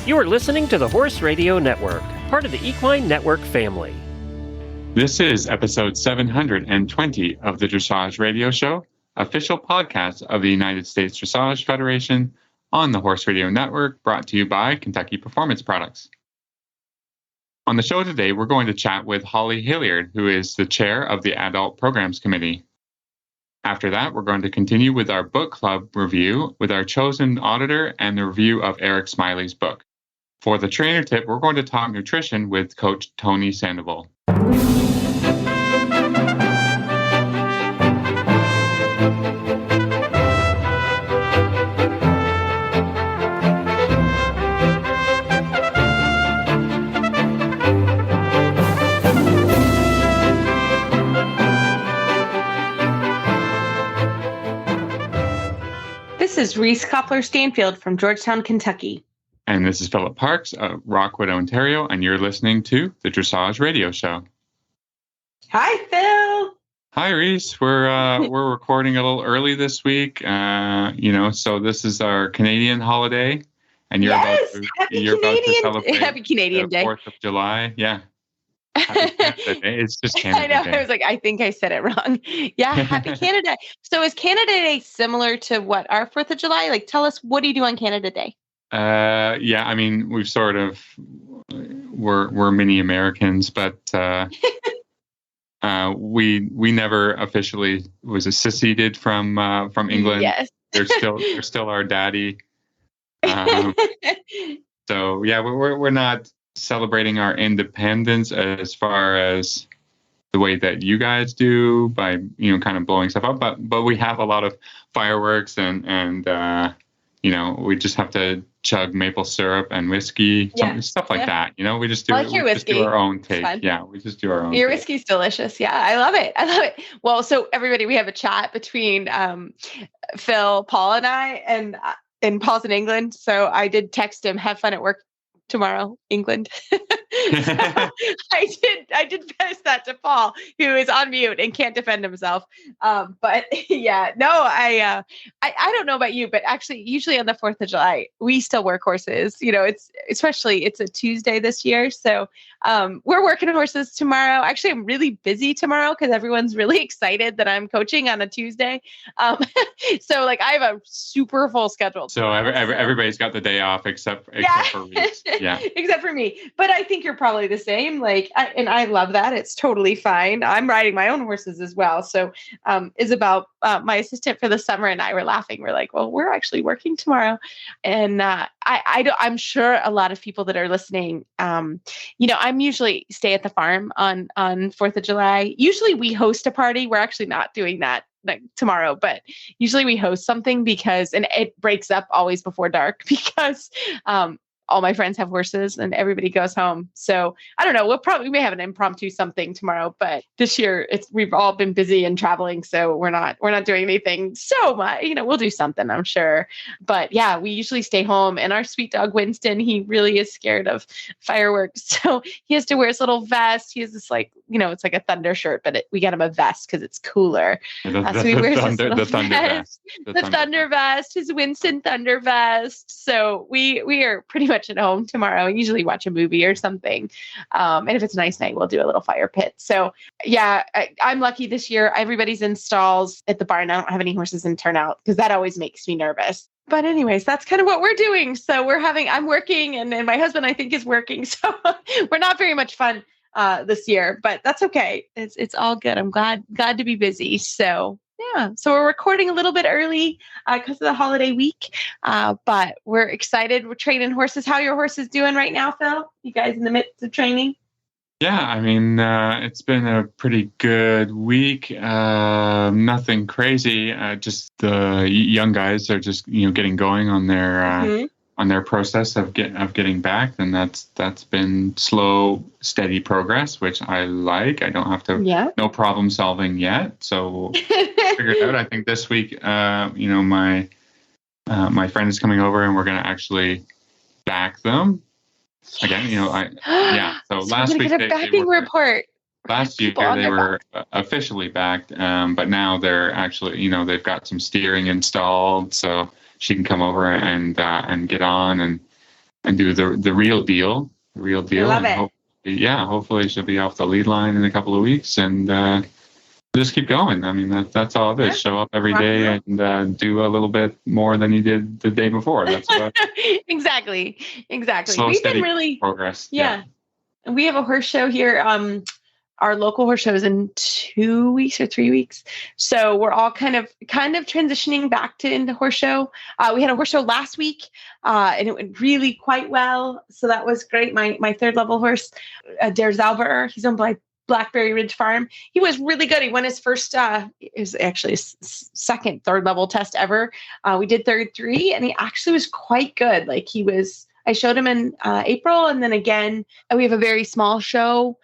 You are listening to the Horse Radio Network, part of the Equine Network family. This is episode 720 of the Dressage Radio Show, official podcast of the United States Dressage Federation on the Horse Radio Network, brought to you by Kentucky Performance Products. On the show today, we're going to chat with Holly Hilliard, who is the chair of the Adult Programs Committee. After that, we're going to continue with our book club review with our chosen auditor and the review of Eric Smiley's book. For the trainer tip, we're going to talk nutrition with Coach Tony Sandoval. This is Reese Koppler-Stanfield from Georgetown, Kentucky. And this is Philip Parks of Rockwood, Ontario, and you're listening to the Dressage Radio Show. Hi, Phil. Hi, Reese. We're recording a little early this week. So this is our Canadian holiday, and you're about to celebrate Happy Canadian Day. 4th of July. Yeah. Happy Canada Day. It's just Canada Day. I know. I was like, I think I said it wrong. Yeah, Happy Canada Day. So is Canada Day similar to what our 4th of July? Like, tell us, what do you do on Canada Day? Yeah, I mean, we've sort of, we're mini Americans, but we never officially was seceded from England. Yes. They're still our daddy. So yeah, we're not celebrating our independence as far as the way that you guys do by kind of blowing stuff up, but we have a lot of fireworks and we just have to chug maple syrup and whiskey, stuff like that. We just do, just do our own take. Yeah, we just do our own. Your whiskey's delicious. Yeah, I love it. Well, so everybody, we have a chat between Phil, Paul, and I, and Paul's in England. So I did text him, have fun at work tomorrow, England. So I did pass that to Paul, who is on mute and can't defend himself. But yeah, no, I don't know about you, but actually, usually on the 4th of July, we still work horses. It's a Tuesday this year, so we're working horses tomorrow. Actually, I'm really busy tomorrow because everyone's really excited that I'm coaching on a Tuesday. So like I have a super full schedule. So everybody's got the day off except for Reese. Yeah, except for me. But I think you're probably the same. And I love that. It's totally fine. I'm riding my own horses as well. So Isabel, my assistant for the summer, and I were laughing. We're like, well, we're actually working tomorrow. And I'm sure a lot of people that are listening, I'm usually stay at the farm on 4th of July. Usually we host a party. We're actually not doing that tomorrow, but usually we host something and it breaks up always before dark because all my friends have horses and everybody goes home. So I don't know. We may have an impromptu something tomorrow, but this year we've all been busy and traveling. So we're not doing anything so much, we'll do something, I'm sure. But yeah, we usually stay home, and our sweet dog, Winston, he really is scared of fireworks. So he has to wear his little vest. He has this it's like a thunder shirt, but we get him a vest because it's cooler. So he wears the thunder vest. The thunder vest, his Winston thunder vest. So we are pretty much at home tomorrow and usually watch a movie or something. And if it's a nice night, we'll do a little fire pit. So yeah, I'm lucky this year. Everybody's in stalls at the barn. I don't have any horses in turnout because that always makes me nervous. But anyways, that's kind of what we're doing. So I'm working and my husband, I think, is working. So we're not very much fun this year, but that's okay. It's all good. I'm glad to be busy. So yeah, so we're recording a little bit early because of the holiday week, but we're excited. We're training horses. How are your horses doing right now, Phil? You guys in the midst of training? Yeah, I mean, it's been a pretty good week. Nothing crazy. Just the young guys are just getting going on their process of getting back, and that's been slow, steady progress, which I like. I don't have to no problem solving yet. So figured out. I think this week, my friend is coming over, and we're going to actually back them again. So last week they were report. Last year they were officially backed, but now they're actually, they've got some steering installed, so she can come over and get on, and and do the real deal. The real deal. I love and it. hopefully she'll be off the lead line in a couple of weeks, and just keep going. I mean, that's all it is. Show up every day and do a little bit more than you did the day before. That's about Exactly. slow, We've steady been really progress. Yeah. And we have a horse show here. Our local horse show is in 2 weeks or 3 weeks. So we're all kind of transitioning back into horse show. We had a horse show last week, and it went really quite well. So that was great. My third level horse, Der Zauberer, he's on Blackberry Ridge Farm. He was really good. He won his first, it was actually his second third level test ever. We did third 3, and he actually was quite good. Like I showed him in April, and then again, we have a very small show,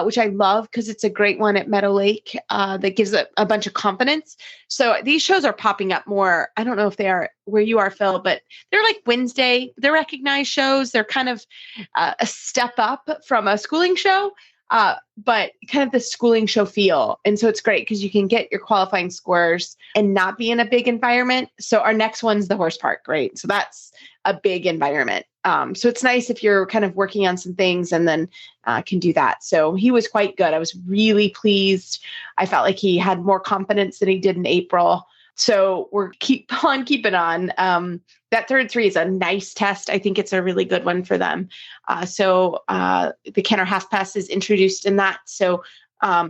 which I love because it's a great one at Meadow Lake that gives a bunch of confidence. So these shows are popping up more. I don't know if they are where you are, Phil, but they're like Wednesday. They're recognized shows. They're kind of a step up from a schooling show, but kind of the schooling show feel. And so it's great because you can get your qualifying scores and not be in a big environment. So our next one's the horse park, right? So that's a big environment. So it's nice if you're kind of working on some things and then can do that. So he was quite good. I was really pleased. I felt like he had more confidence than he did in April. So we're keeping on. That third 3 is a nice test. I think it's a really good one for them. So the Kenner Half Pass is introduced in that. So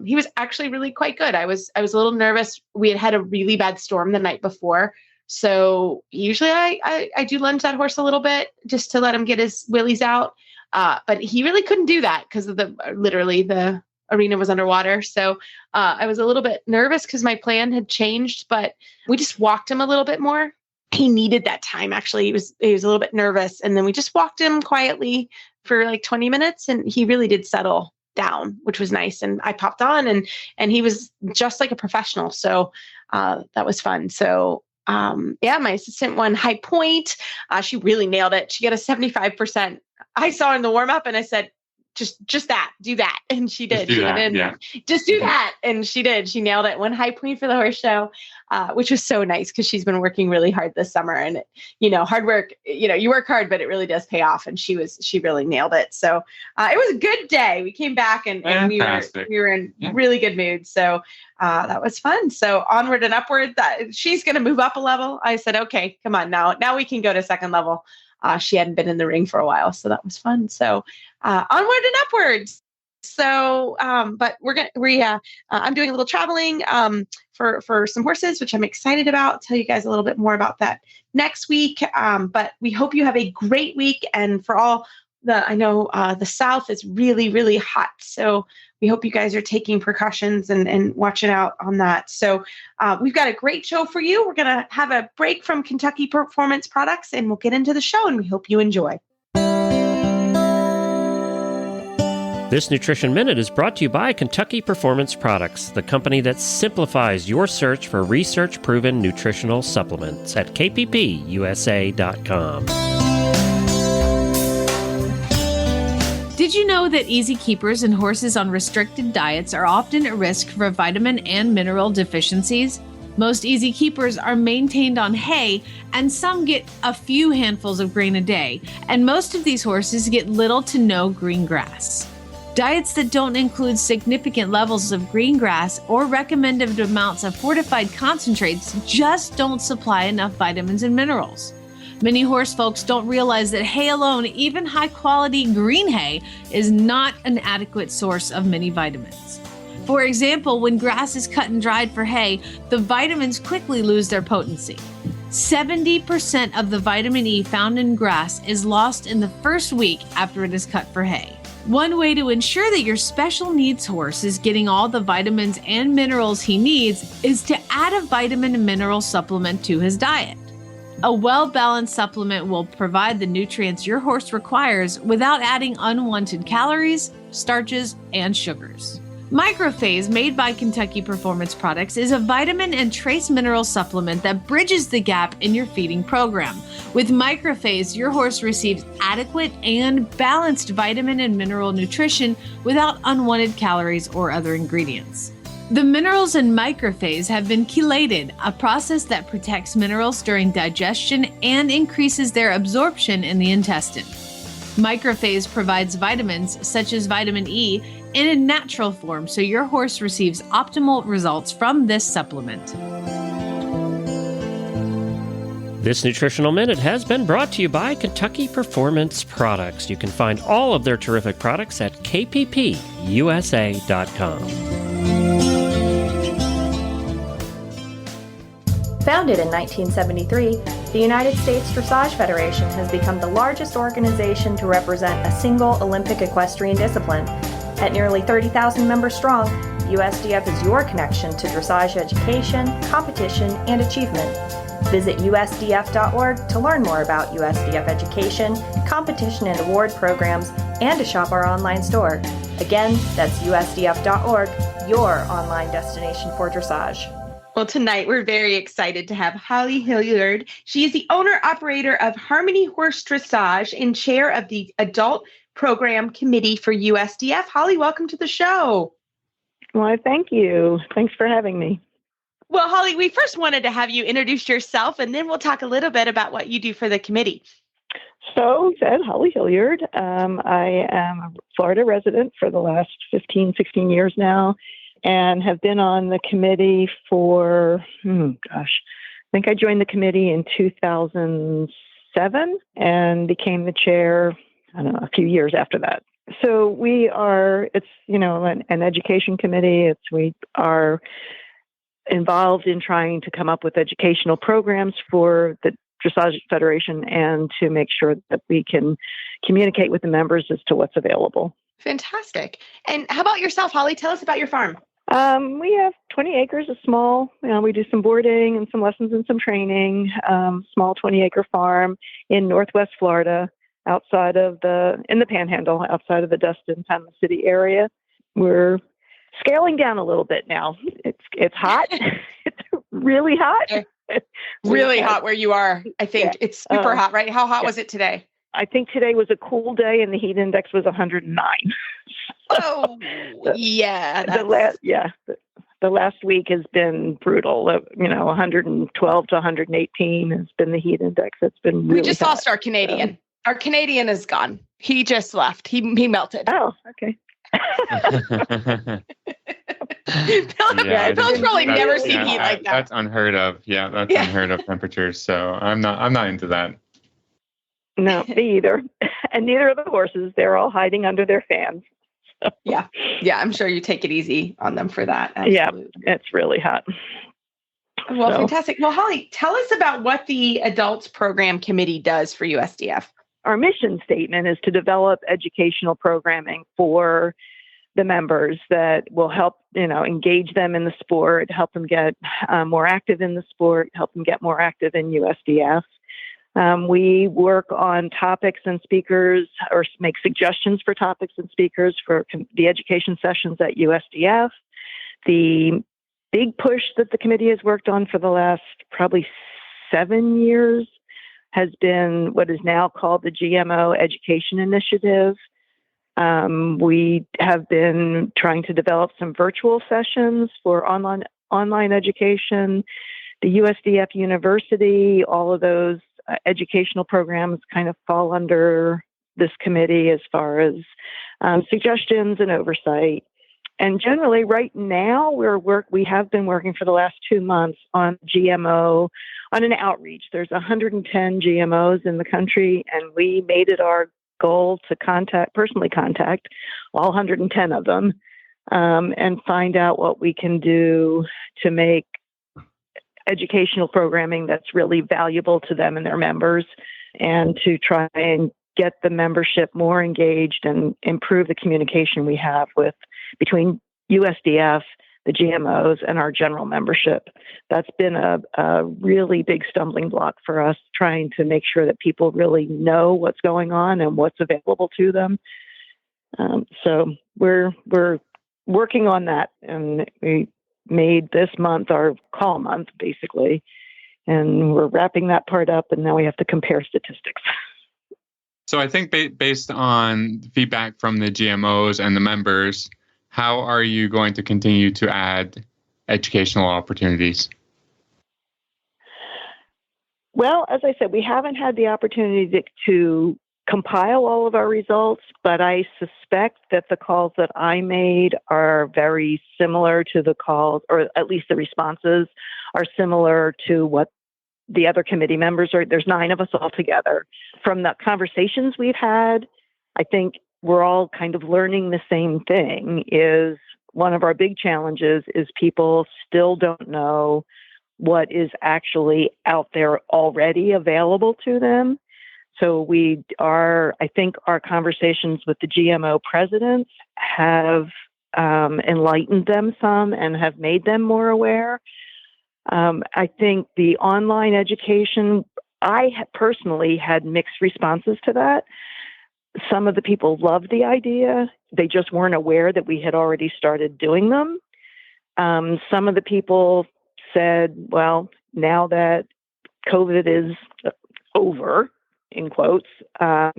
he was actually really quite good. I was a little nervous. We had a really bad storm the night before. So usually I do lunge that horse a little bit just to let him get his willies out. But he really couldn't do that because of the arena was underwater. So I was a little bit nervous because my plan had changed, but we just walked him a little bit more. He needed that time. Actually, he was a little bit nervous. And then we just walked him quietly for like 20 minutes and he really did settle down, which was nice. And I popped on and he was just like a professional. So that was fun. So my assistant won High Point. She really nailed it. She got a 75%. I saw her in the warm up and I said, just that, do that. And she did. Just do that. And she did. She nailed it. Won High Point for the horse show, which was so nice because she's been working really hard this summer and, hard work, you work hard, but it really does pay off. And she really nailed it. So it was a good day. We came back and we were in really good mood. So that was fun. So onward and upward, that she's going to move up a level. I said, okay, come on now we can go to second level. She hadn't been in the ring for a while, so that was fun. So onward and upwards. So, but I'm doing a little traveling for some horses, which I'm excited about. I'll tell you guys a little bit more about that next week. But we hope you have a great week. And for all I know the South is really, really hot. So we hope you guys are taking precautions and watching out on that. So we've got a great show for you. We're going to have a break from Kentucky Performance Products and we'll get into the show and we hope you enjoy. This Nutrition Minute is brought to you by Kentucky Performance Products, the company that simplifies your search for research-proven nutritional supplements at kppusa.com. Did you know that easy keepers and horses on restricted diets are often at risk for vitamin and mineral deficiencies? Most easy keepers are maintained on hay, and some get a few handfuls of grain a day, and most of these horses get little to no green grass. Diets that don't include significant levels of green grass or recommended amounts of fortified concentrates just don't supply enough vitamins and minerals. Many horse folks don't realize that hay alone, even high-quality green hay, is not an adequate source of many vitamins. For example, when grass is cut and dried for hay, the vitamins quickly lose their potency. 70% of the vitamin E found in grass is lost in the first week after it is cut for hay. One way to ensure that your special needs horse is getting all the vitamins and minerals he needs is to add a vitamin and mineral supplement to his diet. A well-balanced supplement will provide the nutrients your horse requires without adding unwanted calories, starches, and sugars. Microphase, made by Kentucky Performance Products, is a vitamin and trace mineral supplement that bridges the gap in your feeding program. With Microphase, your horse receives adequate and balanced vitamin and mineral nutrition without unwanted calories or other ingredients. The minerals in Microphase have been chelated, a process that protects minerals during digestion and increases their absorption in the intestine. Microphase provides vitamins such as vitamin E in a natural form, so your horse receives optimal results from this supplement. This Nutritional Minute has been brought to you by Kentucky Performance Products. You can find all of their terrific products at kppusa.com. Founded in 1973, the United States Dressage Federation has become the largest organization to represent a single Olympic equestrian discipline. At nearly 30,000 members strong, USDF is your connection to dressage education, competition, and achievement. Visit usdf.org to learn more about USDF education, competition and award programs, and to shop our online store. Again, that's usdf.org, your online destination for dressage. Well, tonight we're very excited to have Holly Hilliard. She is the owner-operator of Harmony Horse Dressage and chair of the Adult Program Committee for USDF. Holly, welcome to the show. Well, thank you. Thanks for having me. Well, Holly, we first wanted to have you introduce yourself, and then we'll talk a little bit about what you do for the committee. So, Holly Hilliard. I am a Florida resident for the last 15, 16 years now, and have been on the committee for, I think I joined the committee in 2007 and became the chair, a few years after that. So it's an education committee. We are involved in trying to come up with educational programs for the Dressage Federation and to make sure that we can communicate with the members as to what's available. Fantastic. And how about yourself, Holly? Tell us about your farm. We have 20 acres of small, we do some boarding and some lessons and some training, small 20-acre farm in Northwest Florida, in the Panhandle, outside of the Destin, Panama City area. We're scaling down a little bit now. It's hot. It's really hot. Really hot where you are. I think it's super hot, right? How hot was it today? I think today was a cool day and the heat index was 109. Oh, yeah. The last week has been brutal. 112 to 118 has been the heat index. It's been really We just hot. lost our Canadian. Our Canadian is gone. He just left. He melted. Oh, okay. Bill's probably never seen heat like that. That's unheard of. Yeah, that's unheard of temperatures. So I'm not into that. No, me either. And neither of the horses. They're all hiding under their fans. So. Yeah. I'm sure you take it easy on them for that. Absolutely. Yeah, it's really hot. Well, fantastic. Well, Holly, tell us about what the Adults Program Committee does for USDF. Our mission statement is to develop educational programming for the members that will help, engage them in the sport, help them get more active in the sport, help them get more active in USDF. We work on topics and speakers, or make suggestions for topics and speakers for the education sessions at USDF. The big push that the committee has worked on for the last probably 7 years has been what is now called the GMO Education Initiative. We have been trying to develop some virtual sessions for online education. The USDF University, all of those educational programs kind of fall under this committee as far as suggestions and oversight. And generally, right now, we have been working for the last 2 months on GMO, on an outreach. There's 110 GMOs in the country, and we made it our goal to personally contact all 110 of them and find out what we can do to make educational programming that's really valuable to them and their members, and to try and get the membership more engaged and improve the communication we have between USDF, the GMOs, and our general membership. That's been a really big stumbling block for us, trying to make sure that people really know what's going on and what's available to them. So we're working on that, and we made this month our call month, basically, and we're wrapping that part up, and now we have to compare statistics. So I think based on feedback from the GMOs and the members, how are you going to continue to add educational opportunities? Well, as I said, we haven't had the opportunity to compile all of our results, but I suspect that the calls that I made are very similar to the calls, or at least the responses are similar to what the other committee members are. There's 9 of us all together. From the conversations we've had, I think we're all kind of learning the same thing. Is one of our big challenges is people still don't know what is actually out there already available to them. So I think our conversations with the GMO presidents have enlightened them some and have made them more aware. I think the online education, I personally had mixed responses to that. Some of the people loved the idea. They just weren't aware that we had already started doing them. Some of the people said, well, now that COVID is over, in quotes,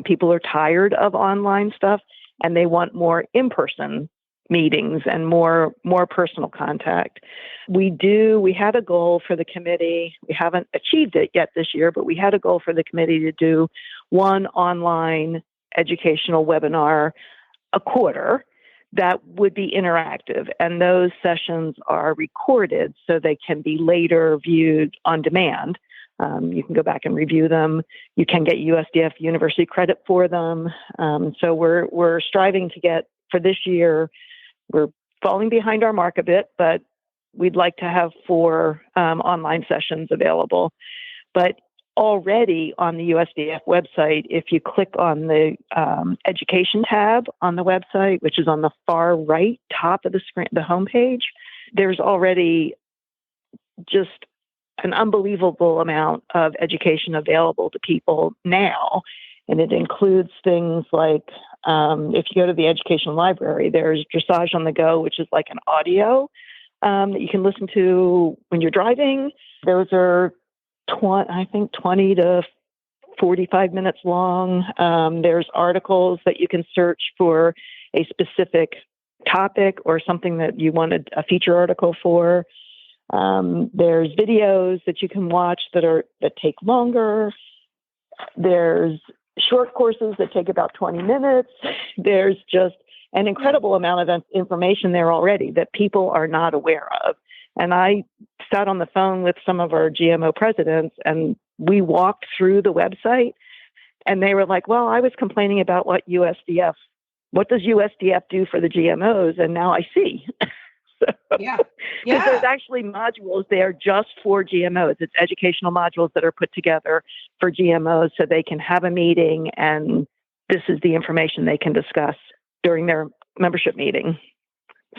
people are tired of online stuff and they want more in-person meetings and more personal contact. We had a goal for the committee. We haven't achieved it yet this year, but we had a goal for the committee to do one online educational webinar a quarter that would be interactive. And those sessions are recorded so they can be later viewed on demand. You can go back and review them. You can get USDF university credit for them. So we're striving to get, for this year, we're falling behind our mark a bit, but we'd like to have 4 online sessions available. But already on the USDF website, if you click on the education tab on the website, which is on the far right top of the screen, the homepage, there's already just an unbelievable amount of education available to people now. And it includes things like, if you go to the education library, there's Dressage on the Go, which is like an audio that you can listen to when you're driving. Those are 20 to 45 minutes long. There's articles that you can search for a specific topic or something that you wanted a feature article for. There's videos that you can watch that take longer. There's short courses that take about 20 minutes. There's just an incredible amount of information there already that people are not aware of. And I sat on the phone with some of our GMO presidents and we walked through the website and they were like, well, I was complaining about what does USDF do for the GMOs? And now I see. Yeah. Because there's actually modules there just for GMOs. It's educational modules that are put together for GMOs so they can have a meeting and this is the information they can discuss during their membership meeting.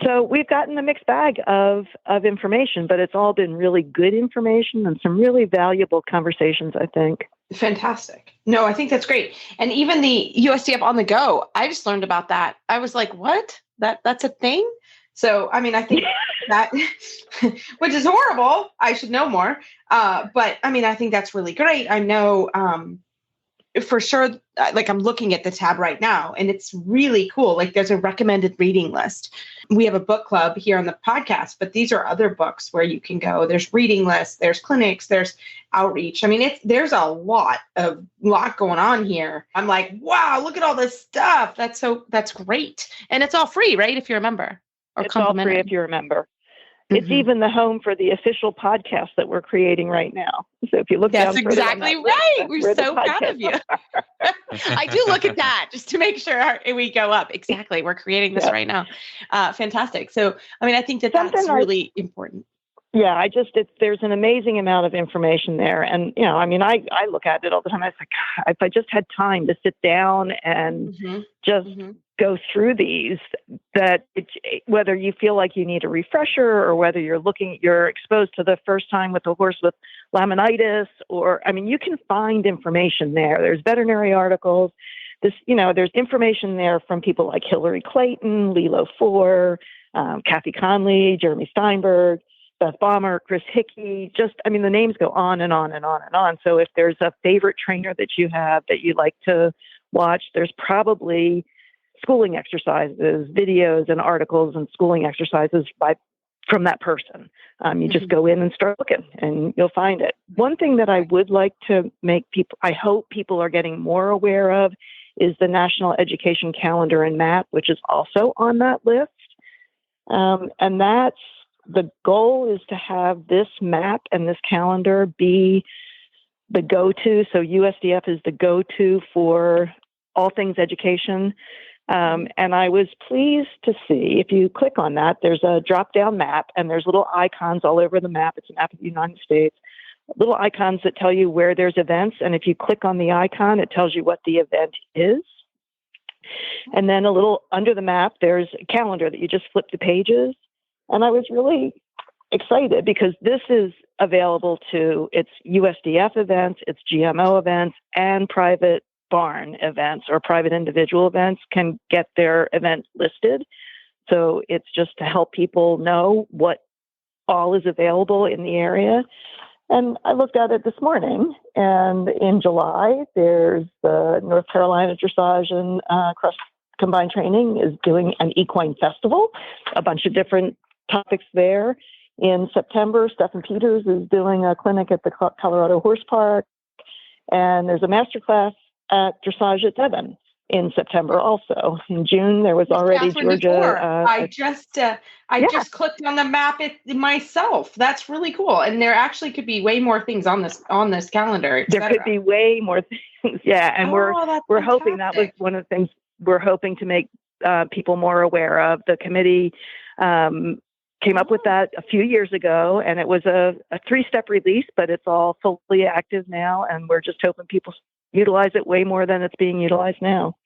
So we've gotten a mixed bag of information, but it's all been really good information and some really valuable conversations, I think. Fantastic. No, I think that's great. And even the USDF on the Go, I just learned about that. I was like, what? That's a thing? So, I mean, I think that, which is horrible. I should know more. But I mean, I think that's really great. I know for sure, like I'm looking at the tab right now and it's really cool. Like there's a recommended reading list. We have a book club here on the podcast, but these are other books where you can go. There's reading lists, there's clinics, there's outreach. I mean, there's a lot going on here. I'm like, wow, look at all this stuff. That's great. And it's all free, right? If you're a member. It's all free if you're a member. Mm-hmm. It's even the home for the official podcast that we're creating right now. So if you look down, that's exactly right. We're so proud of you. I do look at that just to make sure we go up. Exactly. We're creating this right now. Fantastic. So, I mean, I think that's really important. Yeah, there's an amazing amount of information there. And, I mean, I look at it all the time. I was like, God, if I just had time to sit down and just go through these, that whether you feel like you need a refresher or whether you're exposed to the first time with a horse with laminitis, you can find information there. There's veterinary articles. There's information there from people like Hillary Clayton, Lilo Four, Kathy Conley, Jeremy Steinberg, Beth Baumer, Chris Hickey, the names go on and on and on and on. So if there's a favorite trainer that you have that you like to watch, there's probably schooling exercises, videos and articles and schooling exercises from that person. You just go in and start looking and you'll find it. One thing that I would like to make I hope people are getting more aware of is the National Education Calendar and Map, which is also on that list. And that's the goal, is to have this map and this calendar be the go-to. So USDF is the go-to for all things education. And I was pleased to see, if you click on that, there's a drop-down map, and there's little icons all over the map. It's a map of the United States. Little icons that tell you where there's events. And if you click on the icon, it tells you what the event is. And then a little under the map, there's a calendar that you just flip the pages. And I was really excited because this is available to, it's USDF events, it's GMO events, and private barn events or private individual events can get their event listed. So it's just to help people know what all is available in the area. And I looked at it this morning, and in July, there's the North Carolina Dressage and Cross Combined Training is doing an equine festival, a bunch of different topics there. In September, Stephen Peters is doing a clinic at the Colorado Horse Park, and there's a masterclass at Dressage at Devon in September also. In June, there was already Georgia. I just clicked on the map myself. That's really cool. And there actually could be way more things on this calendar. There could be way more things. Yeah. And we're hoping that was one of the things we're hoping to make people more aware of. The committee came up with that a few years ago, and it was a 3-step release, but it's all fully active now. And we're just hoping people utilize it way more than it's being utilized now.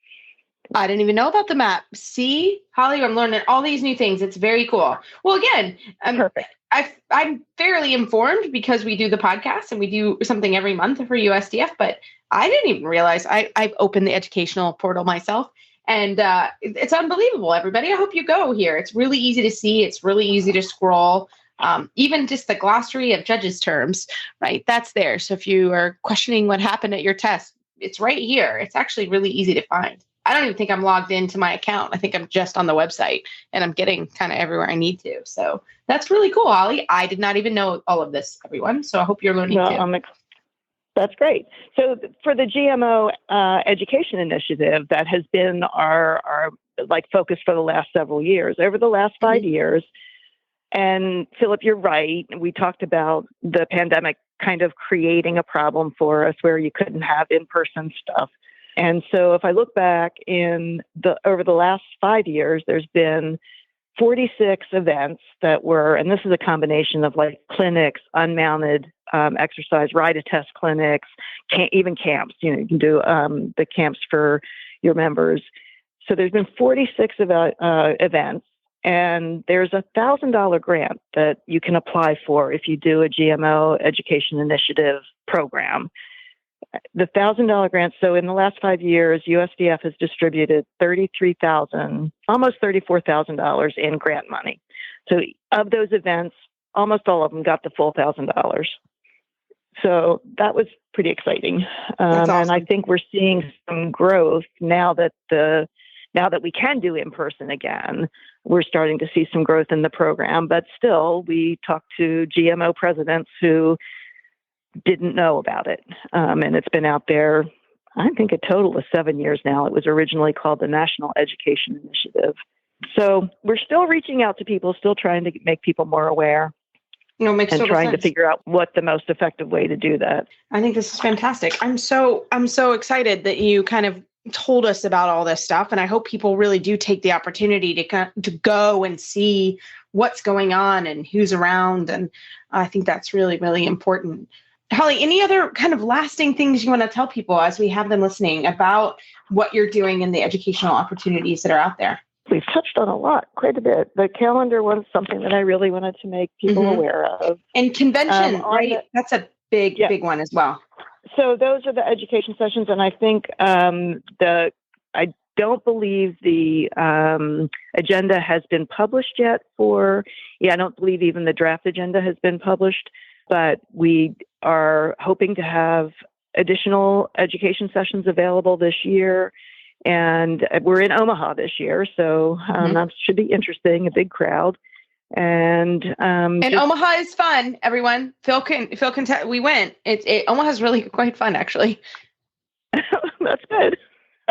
I didn't even know about the map. See, Holly, I'm learning all these new things. It's very cool. Well, again, perfect. I'm fairly informed because we do the podcast and we do something every month for USDF, but I didn't even realize I've opened the educational portal myself. And it's unbelievable, everybody. I hope you go here. It's really easy to see. It's really easy to scroll. Even just the glossary of judges' terms, right? That's there. So if you are questioning what happened at your test, it's right here. It's actually really easy to find. I don't even think I'm logged into my account. I think I'm just on the website, and I'm getting kind of everywhere I need to. So that's really cool, Holly. I did not even know all of this, everyone. So I hope you're learning too. That's great. So for the GMO education initiative, that has been our focus for the last several years. Over the last 5 years, and Philip, you're right. We talked about the pandemic kind of creating a problem for us where you couldn't have in-person stuff. And so if I look back over the last 5 years, there's been 46 events that were, and this is a combination of like clinics, unmounted exercise, ride-a-test clinics, even camps. You can do the camps for your members. So there's been 46 events. And there's a $1,000 grant that you can apply for if you do a GMO education initiative program. The $1,000 grant. So in the last 5 years, USDF has distributed almost $34,000 in grant money. So of those events, almost all of them got the full $1,000. So that was pretty exciting. That's awesome. And I think we're seeing some growth now that we can do in person again. We're starting to see some growth in the program, but still we talked to GMO presidents who didn't know about it. And it's been out there, I think, a total of 7 years now. It was originally called the National Education Initiative. So we're still reaching out to people, still trying to make people more aware. Makes and total trying sense. to figure out what the most effective way to do that. I think this is fantastic. I'm so excited that you kind of told us about all this stuff. And I hope people really do take the opportunity to go and see what's going on and who's around. And I think that's really, really important. Holly, any other kind of lasting things you want to tell people as we have them listening about what you're doing and the educational opportunities that are out there? We've touched on quite a bit. The calendar was something that I really wanted to make people aware of. And convention, right? That's a big one as well. So those are the education sessions, and I think I don't believe the agenda has been published yet I don't believe even the draft agenda has been published, but we are hoping to have additional education sessions available this year. And we're in Omaha this year, so that should be interesting, a big crowd. And Omaha is fun, everyone. Phil can we went. Omaha is really quite fun, actually. That's good.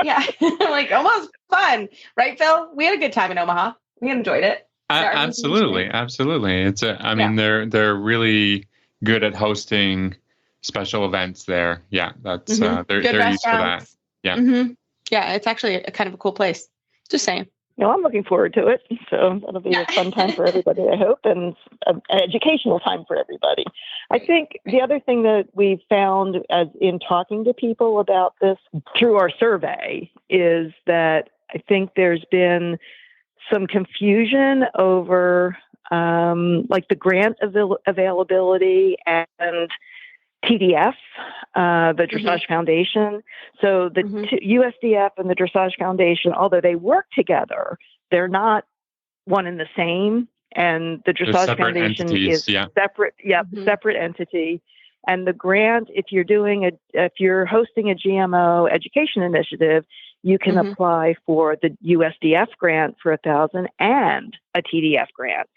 Yeah. Like Omaha's fun, right, Phil? We had a good time in Omaha. We enjoyed it. Absolutely. It's mean, they're really good at hosting special events there. Yeah, that's they're used to that. Yeah. Mm-hmm. Yeah, it's actually a kind of a cool place. Just saying. Well, I'm looking forward to it. So that'll be a fun time for everybody, I hope, and an educational time for everybody. I think the other thing that we've found as in talking to people about this through our survey is that I think there's been some confusion over like the grant availability and TDF, the Dressage Foundation. So the USDF and the Dressage Foundation, although they work together, they're not one and the same. And the Dressage Foundation is separate, separate entity. And the grant, if you're hosting a GMO education initiative, you can apply for the USDF grant for $1,000 and a TDF grant.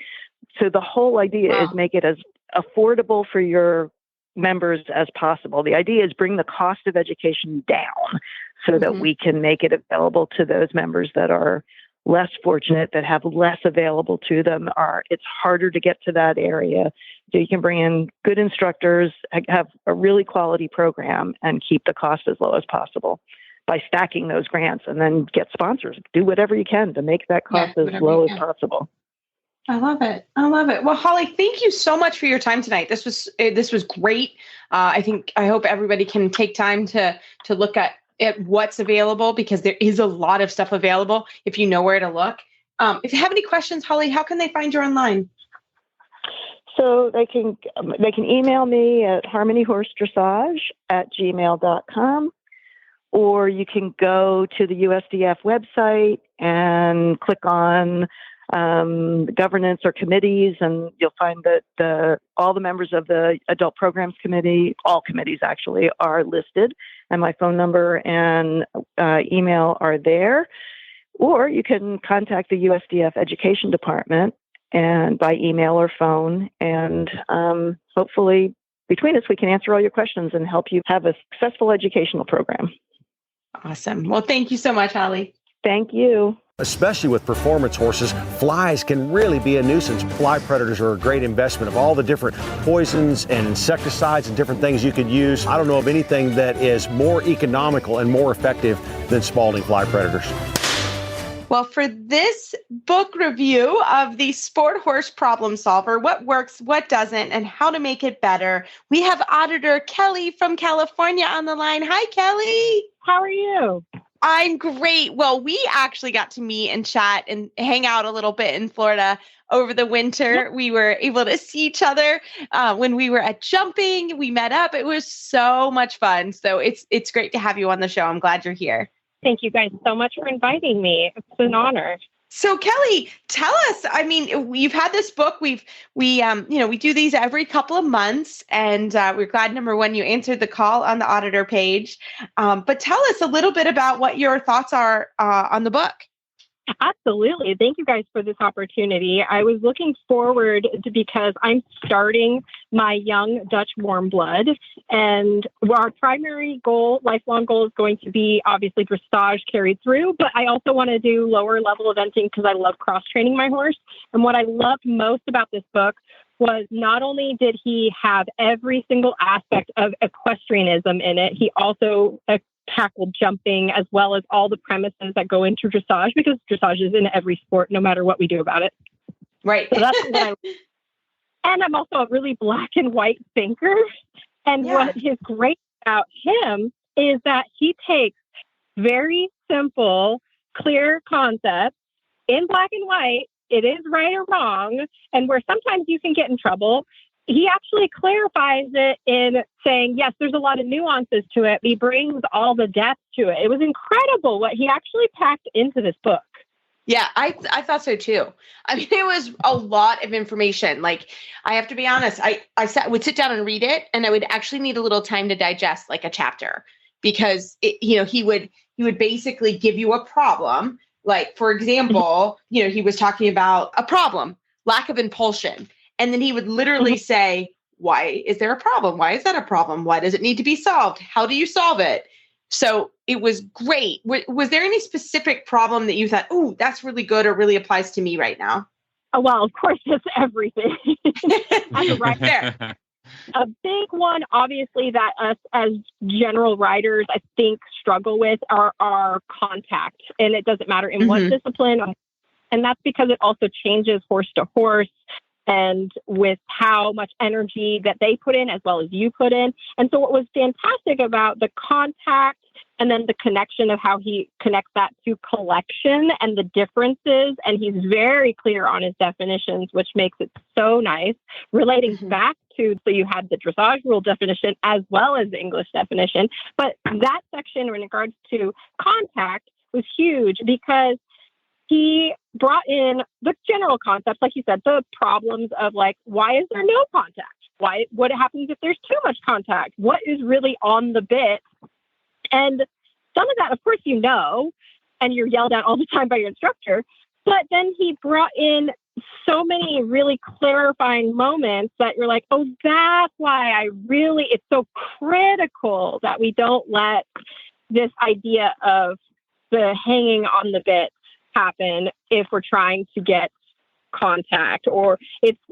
So the whole idea is make it as affordable for your members as possible. The idea is bring the cost of education down so that we can make it available to those members that are less fortunate, that have less available to them. It's harder to get to that area. So you can bring in good instructors, have a really quality program, and keep the cost as low as possible by stacking those grants, and then get sponsors. Do whatever you can to make that cost as low as possible. I love it. Well, Holly, thank you so much for your time tonight. This was great. I hope everybody can take time to look at what's available, because there is a lot of stuff available if you know where to look. If you have any questions, Holly, how can they find you online? So they can email me at harmonyhorsedressage@gmail.com, or you can go to the USDF website and click on governance or committees, and you'll find that all the members of the Adult Programs Committee, all committees actually, are listed, and my phone number and email are there. Or you can contact the USDF Education Department and by email or phone, and hopefully between us we can answer all your questions and help you have a successful educational program. Awesome. Well, thank you so much, Holly. Thank you. Especially with performance horses, flies can really be a nuisance. Fly predators are a great investment. Of all the different poisons and insecticides and different things you could use, I don't know of anything that is more economical and more effective than Spalding fly predators. Well, for this book review of the Sport Horse Problem Solver, what works, what doesn't, and how to make it better, we have Auditor Kelly from California on the line. Hi, Kelly. How are you? I'm great. Well, we actually got to meet and chat and hang out a little bit in Florida over the winter. Yep. We were able to see each other when we were at jumping. We met up. It was so much fun. So it's great to have you on the show. I'm glad you're here. Thank you guys so much for inviting me. It's an honor. So Kelly, tell us, I mean, you've had this book. We do these every couple of months, and we're glad, number one, you answered the call on the auditor page. But tell us a little bit about what your thoughts are on the book. Absolutely. Thank you guys for this opportunity. I was looking forward to, because I'm starting my young Dutch warm blood, and our primary goal, lifelong goal, is going to be obviously dressage carried through, but I also want to do lower level eventing because I love cross training my horse. And what I loved most about this book was not only did he have every single aspect of equestrianism in it, he also tackled jumping, as well as all the premises that go into dressage, because dressage is in every sport, no matter what we do about it. Right. So that's what and I'm also a really black and white thinker. And what is great about him is that he takes very simple, clear concepts in black and white. It is right or wrong. And where sometimes you can get in trouble, he actually clarifies it in saying, yes, there's a lot of nuances to it. He brings all the depth to it. It was incredible what he actually packed into this book. Yeah, I thought so too. I mean, it was a lot of information. Like, I have to be honest, I would sit down and read it, and I would actually need a little time to digest like a chapter, because he would basically give you a problem. Like, for example, he was talking about a problem, lack of impulsion. And then he would literally say, why is there a problem? Why is that a problem? Why does it need to be solved? How do you solve it? So it was great. Was there any specific problem that you thought, oh, that's really good or really applies to me right now? Oh, well, of course, it's everything. Right there. A big one, obviously, that us as general writers, I think, struggle with are our contact. And it doesn't matter in what discipline. And that's because it also changes horse to horse and with how much energy that they put in as well as you put in. And so what was fantastic about the contact and then the connection of how he connects that to collection and the differences. And he's very clear on his definitions, which makes it so nice, relating back to, so you had the dressage rule definition as well as the English definition. But that section in regards to contact was huge because he brought in the general concepts, like you said, the problems of like, why is there no contact? What happens if there's too much contact? What is really on the bit? And some of that, of course, and you're yelled at all the time by your instructor. But then he brought in so many really clarifying moments that you're like, oh, that's why it's so critical that we don't let this idea of the hanging on the bit happen if we're trying to get contact, or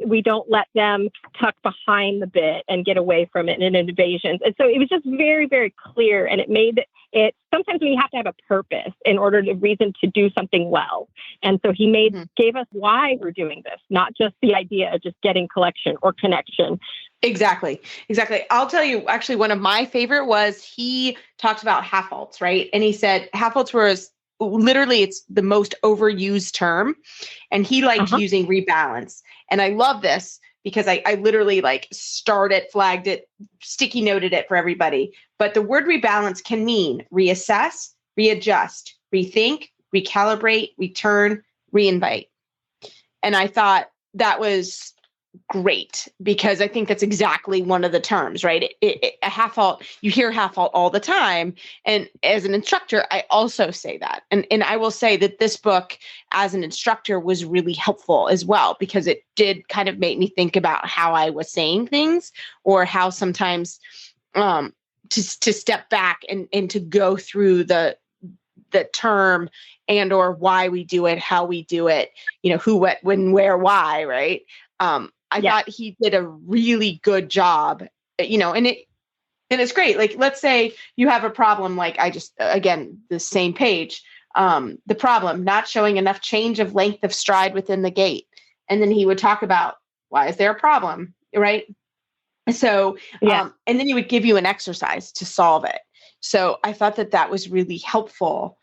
we don't let them tuck behind the bit and get away from it in invasions. And so it was just very, very clear, and it made it sometimes we have to have a purpose in order to reason to do something well. And so he gave us why we're doing this, not just the idea of just getting collection or connection. Exactly. I'll tell you, actually, one of my favorite was he talked about half faults, right? And he said half faults were literally, it's the most overused term. And he liked using rebalance. And I love this because I literally starred it, flagged it, sticky noted it for everybody. But the word rebalance can mean reassess, readjust, rethink, recalibrate, return, reinvite. And I thought that was great because I think that's exactly one of the terms, right? A half fault, you hear half fault all the time. And as an instructor, I also say that. And I will say that this book as an instructor was really helpful as well, because it did kind of make me think about how I was saying things, or how sometimes to step back and to go through the term and or why we do it, how we do it, who, what, when, where, why, right? I thought he did a really good job, and it's great. Like, let's say you have a problem, again, the same page, the problem, not showing enough change of length of stride within the gait. And then he would talk about, why is there a problem? Right. So, and then he would give you an exercise to solve it. So I thought that was really helpful,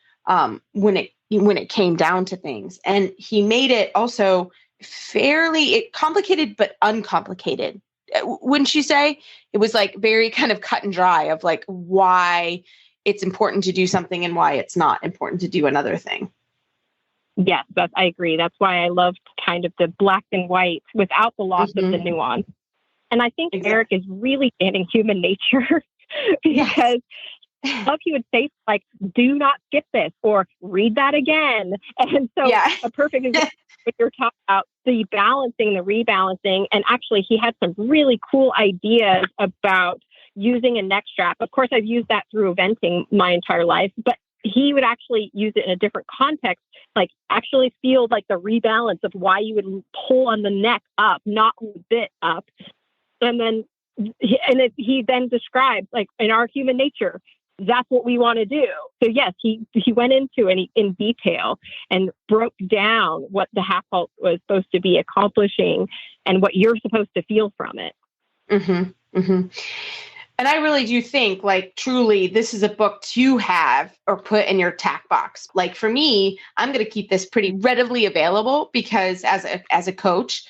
when it came down to things. And he made it also fairly complicated, but uncomplicated. Wouldn't you say? It was very kind of cut and dry of why it's important to do something and why it's not important to do another thing. Yes, I agree. That's why I loved kind of the black and white without the loss of the nuance. And I think Eric is really getting human nature because I love he would say do not skip this or read that again. And so a perfect example when you're talking about the balancing, the rebalancing, and actually he had some really cool ideas about using a neck strap. Of course, I've used that through eventing my entire life, but he would actually use it in a different context, actually feel the rebalance of why you would pull on the neck up, not on the bit up. And then he then described in our human nature, that's what we want to do. So yes, he went into it in detail and broke down what the half fault was supposed to be accomplishing and what you're supposed to feel from it. And I really do think truly this is a book to have or put in your tack box. For me, I'm going to keep this pretty readily available because as a coach,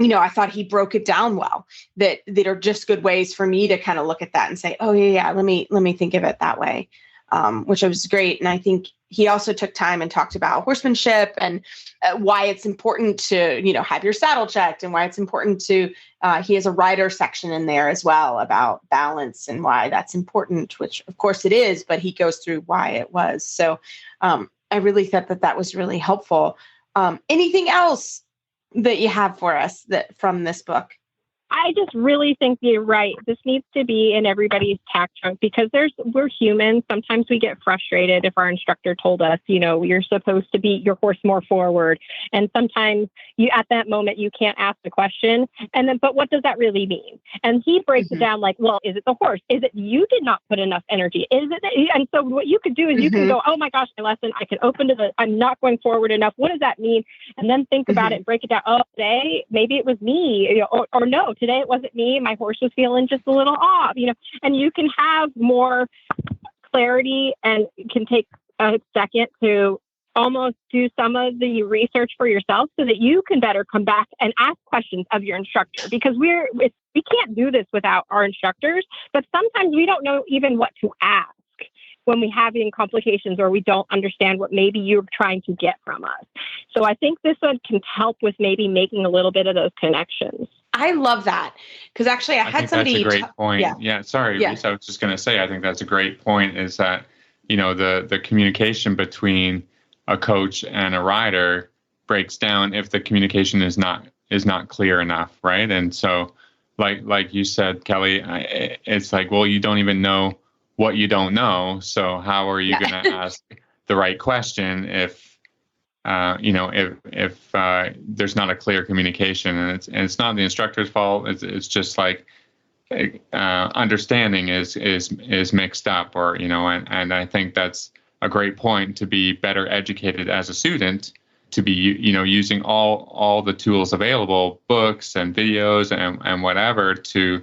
I thought he broke it down well, that are just good ways for me to kind of look at that and say, oh yeah, let me think of it that way, which was great. And I think he also took time and talked about horsemanship and why it's important to, have your saddle checked, and why it's important to, he has a rider section in there as well about balance and why that's important, which of course it is, but he goes through why it was. So I really thought that was really helpful. Anything else that you have for us from this book? I just really think you're right. This needs to be in everybody's tack trunk because we're humans. Sometimes we get frustrated if our instructor told us, you're supposed to beat your horse more forward. And sometimes at that moment, you can't ask the question. And then, but what does that really mean? And he breaks it down like, well, is it the horse? Is it you did not put enough energy? Is it? And so what you could do is you can go, oh my gosh, my lesson, I can open to I'm not going forward enough. What does that mean? And then think about it, break it down. Oh, today, maybe it was me, or no, today it wasn't me. My horse was feeling just a little off, and you can have more clarity and can take a second to almost do some of the research for yourself so that you can better come back and ask questions of your instructor, because we can't do this without our instructors, but sometimes we don't know even what to ask when we have any complications or we don't understand what maybe you're trying to get from us. So I think this one can help with maybe making a little bit of those connections. I love that because actually I had somebody. That's a great point. Yeah. Sorry, Lisa, I was just going to say, I think that's a great point is that, the communication between a coach and a rider breaks down if the communication is not clear enough. Right. And so like you said, Kelly, it's like, well, you don't even know what you don't know. So how are you going to ask the right question if there's not a clear communication, and it's not the instructor's fault. It's just like understanding is mixed up, or and I think that's a great point, to be better educated as a student, to be using all the tools available, books and videos and whatever, to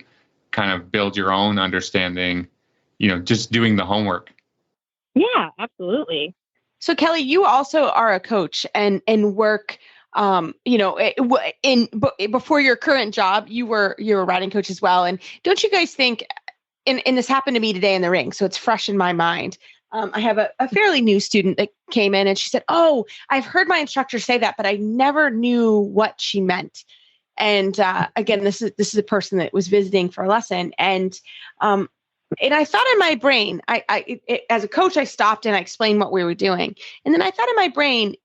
kind of build your own understanding. Just doing the homework. Yeah, absolutely. So Kelly, you also are a coach and work, before your current job, you were a riding coach as well. And don't you guys think, and this happened to me today in the ring, so it's fresh in my mind. I have a fairly new student that came in and she said, oh, I've heard my instructor say that, but I never knew what she meant. And again, this is a person that was visiting for a lesson. And I thought in my brain, as a coach, I stopped and I explained what we were doing. And then I thought in my brain,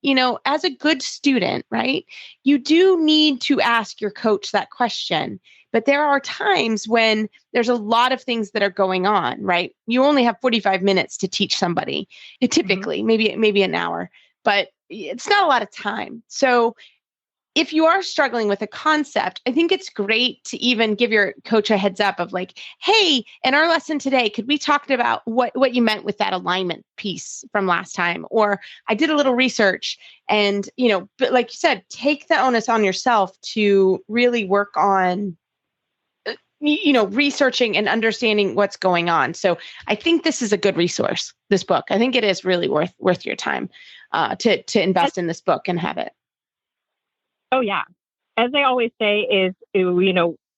as a good student, right, you do need to ask your coach that question. But there are times when there's a lot of things that are going on, right? You only have 45 minutes to teach somebody, typically, maybe an hour, but it's not a lot of time. So if you are struggling with a concept, I think it's great to even give your coach a heads up of like, hey, in our lesson today, could we talk about what you meant with that alignment piece from last time? Or I did a little research and, but like you said, take the onus on yourself to really work on, researching and understanding what's going on. So I think this is a good resource, this book. I think it is really worth your time to invest in this book and have it. Oh, yeah. As I always say is,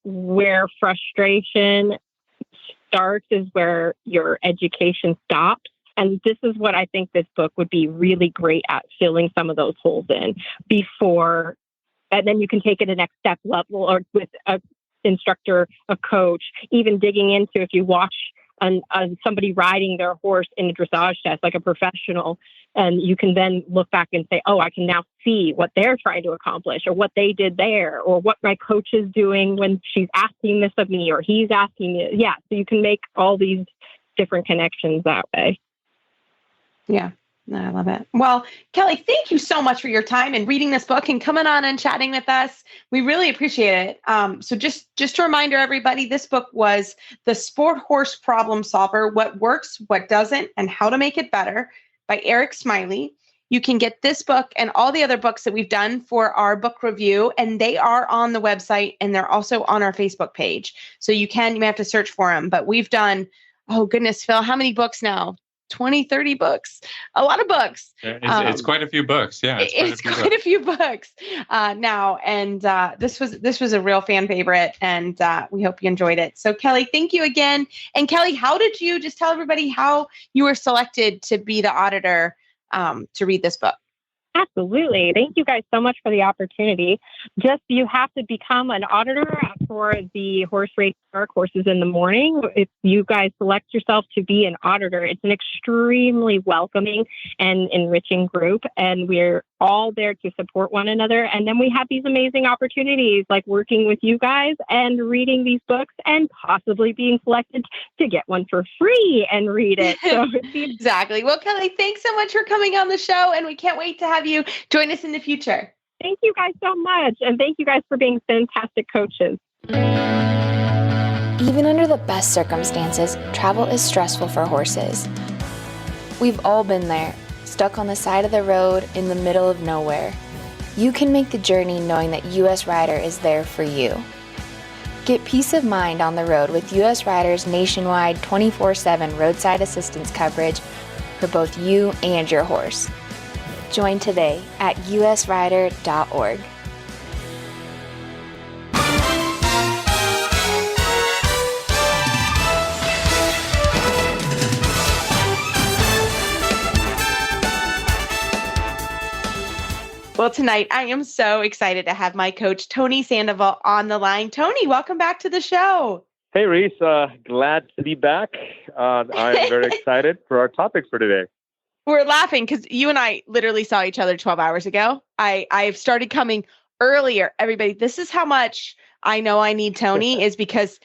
where frustration starts is where your education stops. And this is what I think this book would be really great at, filling some of those holes in before, and then you can take it a next step level, or with a instructor, a coach, even digging into, if you watch somebody riding their horse in a dressage test, like a professional, and you can then look back and say, oh, I can now see what they're trying to accomplish, or what they did there, or what my coach is doing when she's asking this of me, or he's asking me. Yeah. So you can make all these different connections that way. Yeah. No, I love it. Well, Kelly, thank you so much for your time and reading this book and coming on and chatting with us. We really appreciate it. So just a reminder, everybody, this book was The Sport Horse Problem Solver: What Works, What Doesn't, and How to Make It Better by Eric Smiley. You can get this book and all the other books that we've done for our book review, and they are on the website and they're also on our Facebook page. So you may have to search for them, but we've done, oh goodness, Phil, how many books now? 20, 30 books, a lot of books. It's quite a few books. Yeah. It's quite a few books now. And this was a real fan favorite, and we hope you enjoyed it. So Kelly, thank you again. And Kelly, how did you just tell everybody how you were selected to be the auditor to read this book? Absolutely. Thank you guys so much for the opportunity. Just you have to become an auditor for the horse race dark horses in the morning. If you guys select yourself to be an auditor, it's an extremely welcoming and enriching group, and we're all there to support one another. And then we have these amazing opportunities like working with you guys and reading these books and possibly being selected to get one for free and read it. So exactly. Well, Kelly, thanks so much for coming on the show, and we can't wait to have you join us in the future. Thank you guys so much. And thank you guys for being fantastic coaches. Even under the best circumstances, travel is stressful for horses. We've all been there, stuck on the side of the road in the middle of nowhere. You can make the journey knowing that US Rider is there for you. Get peace of mind on the road with US Rider's nationwide 24/7 roadside assistance coverage for both you and your horse. Join today at usrider.org. Well, tonight I am so excited to have my coach, Tony Sandoval, on the line. Tony, welcome back to the show. Hey, Reese. Glad to be back. I'm very excited for our topics for today. We're laughing because you and I literally saw each other 12 hours ago. I've started coming earlier. Everybody, this is how much I know I need Tony is because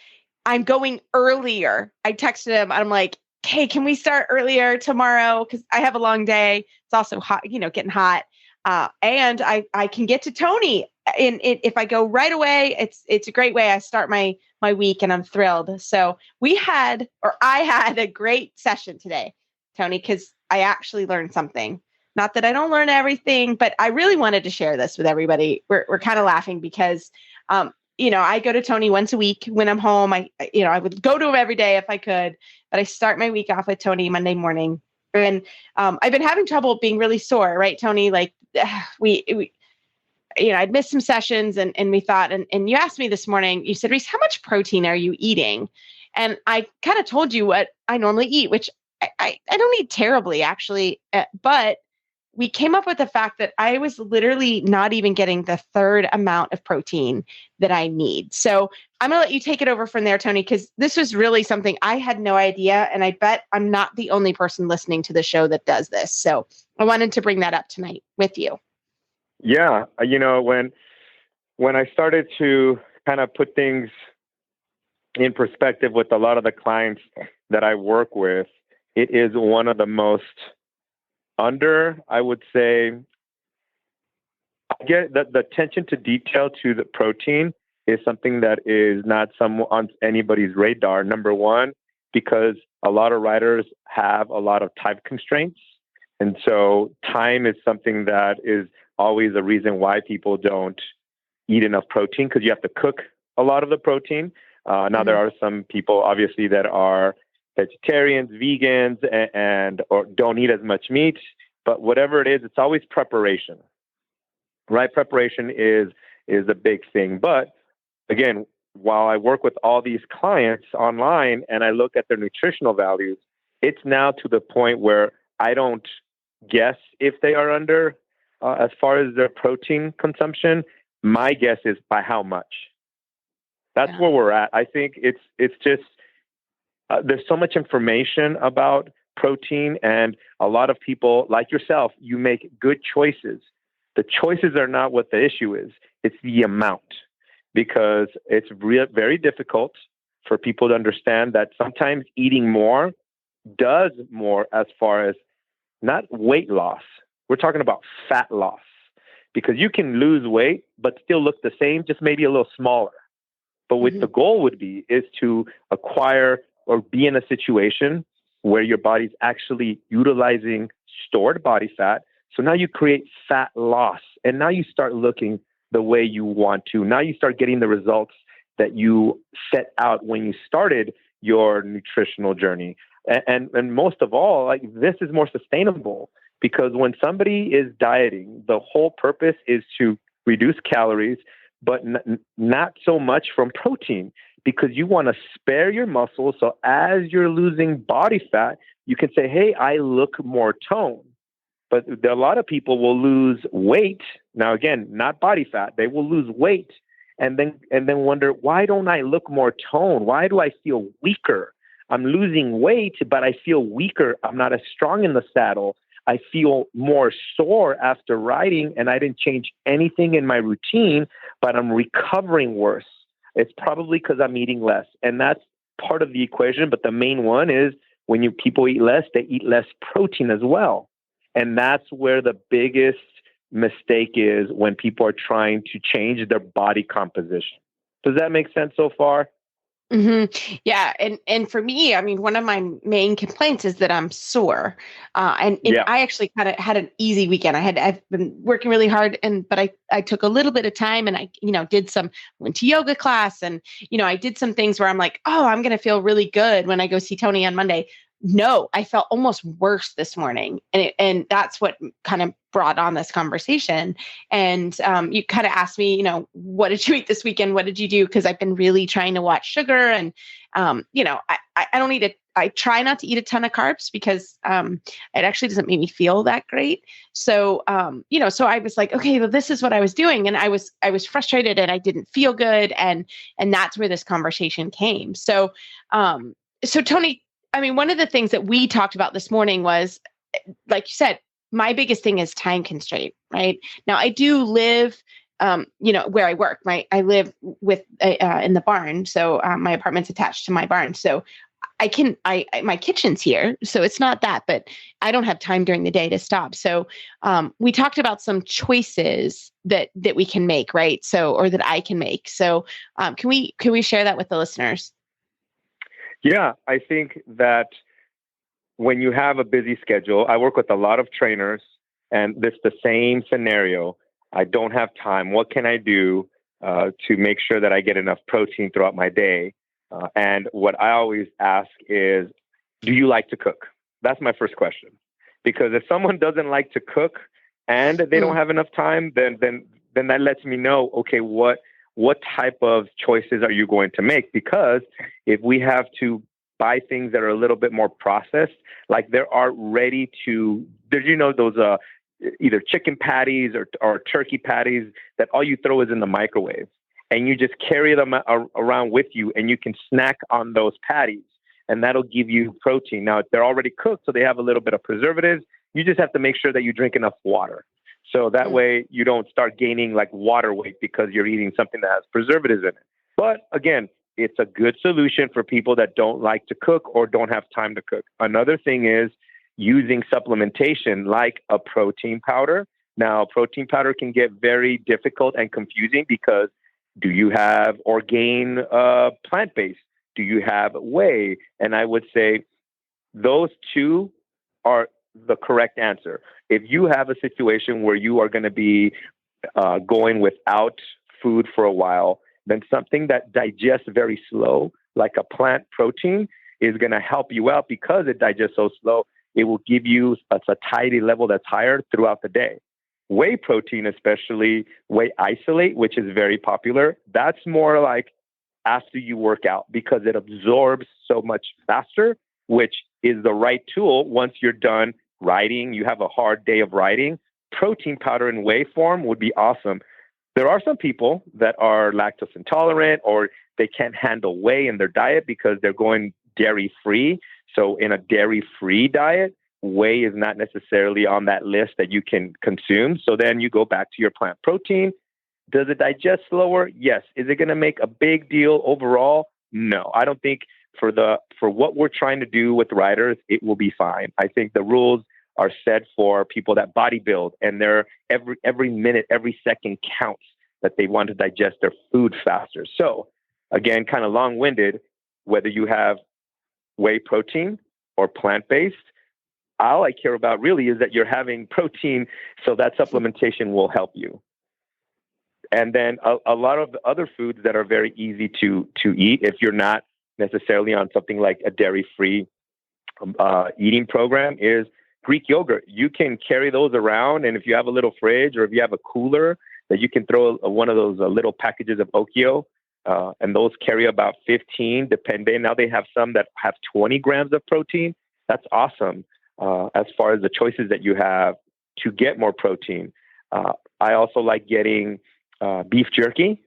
I'm going earlier. I texted him. I'm like, hey, can we start earlier tomorrow? Because I have a long day. It's also hot, getting hot. And I can get to Tony. And if I go right away, it's a great way. I start my week and I'm thrilled. So I had a great session today, Tony, because I actually learned something. Not that I don't learn everything, but I really wanted to share this with everybody. We're kind of laughing because, I go to Tony once a week when I'm home. I would go to him every day if I could, but I start my week off with Tony Monday morning. And I've been having trouble being really sore, right, Tony? Like I'd missed some sessions and we thought, and you asked me this morning, you said, Reese, how much protein are you eating? And I kind of told you what I normally eat, which I don't eat terribly actually, but we came up with the fact that I was literally not even getting the third amount of protein that I need. So I'm going to let you take it over from there, Tony, because this was really something I had no idea. And I bet I'm not the only person listening to the show that does this. So I wanted to bring that up tonight with you. Yeah. When I started to kind of put things in perspective with a lot of the clients that I work with, it is one of the most I would say, I get the attention to detail to the protein is something that is not on anybody's radar. Number one, because a lot of riders have a lot of time constraints. And so time is something that is always a reason why people don't eat enough protein, because you have to cook a lot of the protein. Now, there are some people, obviously, that are vegetarians, vegans, or don't eat as much meat. But whatever it is, it's always preparation, right? Preparation is a big thing. But again, while I work with all these clients online and I look at their nutritional values, it's now to the point where I don't guess if they are under as far as their protein consumption. My guess is by how much. That's where we're at. I think it's just there's so much information about protein, and a lot of people like yourself, you make good choices. The choices are not what the issue is. It's the amount, because it's very difficult for people to understand that sometimes eating more does more as far as not weight loss. We're talking about fat loss, because you can lose weight, but still look the same, just maybe a little smaller. But what the goal would be is to acquire or be in a situation where your body's actually utilizing stored body fat. So now you create fat loss, and now you start looking the way you want to. Now you start getting the results that you set out when you started your nutritional journey. And most of all, like, this is more sustainable, because when somebody is dieting, the whole purpose is to reduce calories, but not so much from protein, because you want to spare your muscles. So as you're losing body fat, you can say, hey, I look more toned. But a lot of people will lose weight. Now, again, not body fat. They will lose weight and then wonder, why don't I look more toned? Why do I feel weaker? I'm losing weight, but I feel weaker. I'm not as strong in the saddle. I feel more sore after riding, and I didn't change anything in my routine, but I'm recovering worse. It's probably because I'm eating less. And that's part of the equation. But the main one is when people eat less, they eat less protein as well. And that's where the biggest mistake is when people are trying to change their body composition. Does that make sense so far? Mm-hmm. Yeah. And for me, I mean, one of my main complaints is that I'm sore. I actually kind of had an easy weekend. I've been working really hard but I took a little bit of time and I, went to yoga class and, I did some things where I'm like, oh, I'm going to feel really good when I go see Tony on Monday. No, I felt almost worse this morning. And that's what kind of brought on this conversation. And you kind of asked me, what did you eat this weekend? What did you do? Because I've been really trying to watch sugar. And, I don't eat I try not to eat a ton of carbs because it actually doesn't make me feel that great. So, so I was like, okay, well, this is what I was doing. And I was frustrated and I didn't feel good. And that's where this conversation came. So Tony, I mean, one of the things that we talked about this morning was, like you said, my biggest thing is time constraint, right? Now, I do live, where I work. I live with in the barn, so my apartment's attached to my barn. So my kitchen's here, so it's not that, but I don't have time during the day to stop. So we talked about some choices that we can make, right? So, or that I can make. So can we share that with the listeners? Yeah, I think that when you have a busy schedule, I work with a lot of trainers and it's the same scenario. I don't have time. What can I do to make sure that I get enough protein throughout my day? And what I always ask is, do you like to cook? That's my first question. Because if someone doesn't like to cook and they don't have enough time, then that lets me know, okay, what type of choices are you going to make? Because if we have to buy things that are a little bit more processed, like there are those either chicken patties or turkey patties that all you throw is in the microwave and you just carry them around with you and you can snack on those patties and that'll give you protein. Now, they're already cooked, so they have a little bit of preservatives. You just have to make sure that you drink enough water. So that way you don't start gaining like water weight because you're eating something that has preservatives in it. But again, it's a good solution for people that don't like to cook or don't have time to cook. Another thing is using supplementation like a protein powder. Now, protein powder can get very difficult and confusing because do you have Orgain plant-based? Do you have whey? And I would say those two are the correct answer. If you have a situation where you are going to be going without food for a while, then something that digests very slow, like a plant protein, is going to help you out because it digests so slow. It will give you a satiety level that's higher throughout the day. Whey protein, especially whey isolate, which is very popular, that's more like after you work out because it absorbs so much faster, which is the right tool once you're done riding. You have a hard day of riding. Protein powder in whey form would be awesome. There are some people that are lactose intolerant or they can't handle whey in their diet because they're going dairy-free. So in a dairy-free diet, whey is not necessarily on that list that you can consume. So then you go back to your plant protein. Does it digest slower? Yes. Is it going to make a big deal overall? No. I don't think for what we're trying to do with riders, it will be fine. I think the rules are set for people that bodybuild and they're every minute, every second counts that they want to digest their food faster. So again, kind of long-winded, whether you have whey protein or plant-based, all I care about really is that you're having protein, so that supplementation will help you. And then a lot of the other foods that are very easy to eat, if you're not necessarily on something like a dairy-free eating program, is Greek yogurt. You can carry those around, and if you have a little fridge or if you have a cooler, that you can throw one of those little packages of Okio, and those carry about 15, depending. Now they have some that have 20 grams of protein. That's awesome as far as the choices that you have to get more protein. I also like getting beef jerky,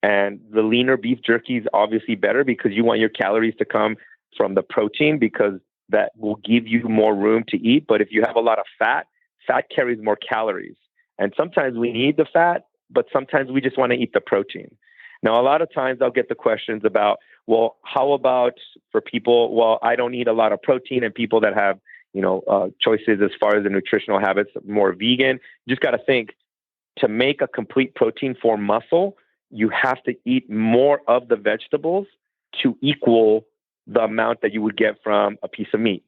and the leaner beef jerky is obviously better because you want your calories to come from the protein, because that will give you more room to eat. But if you have a lot of fat carries more calories. And sometimes we need the fat, but sometimes we just want to eat the protein. Now, a lot of times I'll get the questions about, well, how about for people, well, I don't eat a lot of protein, and people that have, choices as far as the nutritional habits, more vegan. You just got to think, to make a complete protein for muscle, you have to eat more of the vegetables to equal the amount that you would get from a piece of meat.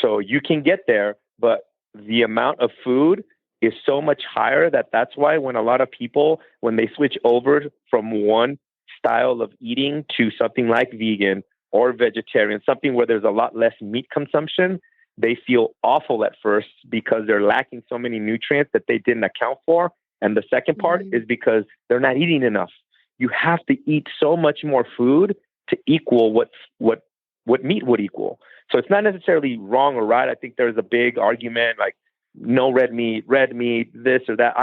So you can get there, but the amount of food is so much higher that's why when a lot of people, when they switch over from one style of eating to something like vegan or vegetarian, something where there's a lot less meat consumption, they feel awful at first because they're lacking so many nutrients that they didn't account for. And the second part is because they're not eating enough. You have to eat so much more food to equal what meat would equal. So it's not necessarily wrong or right. I think there's a big argument like no red meat, this or that.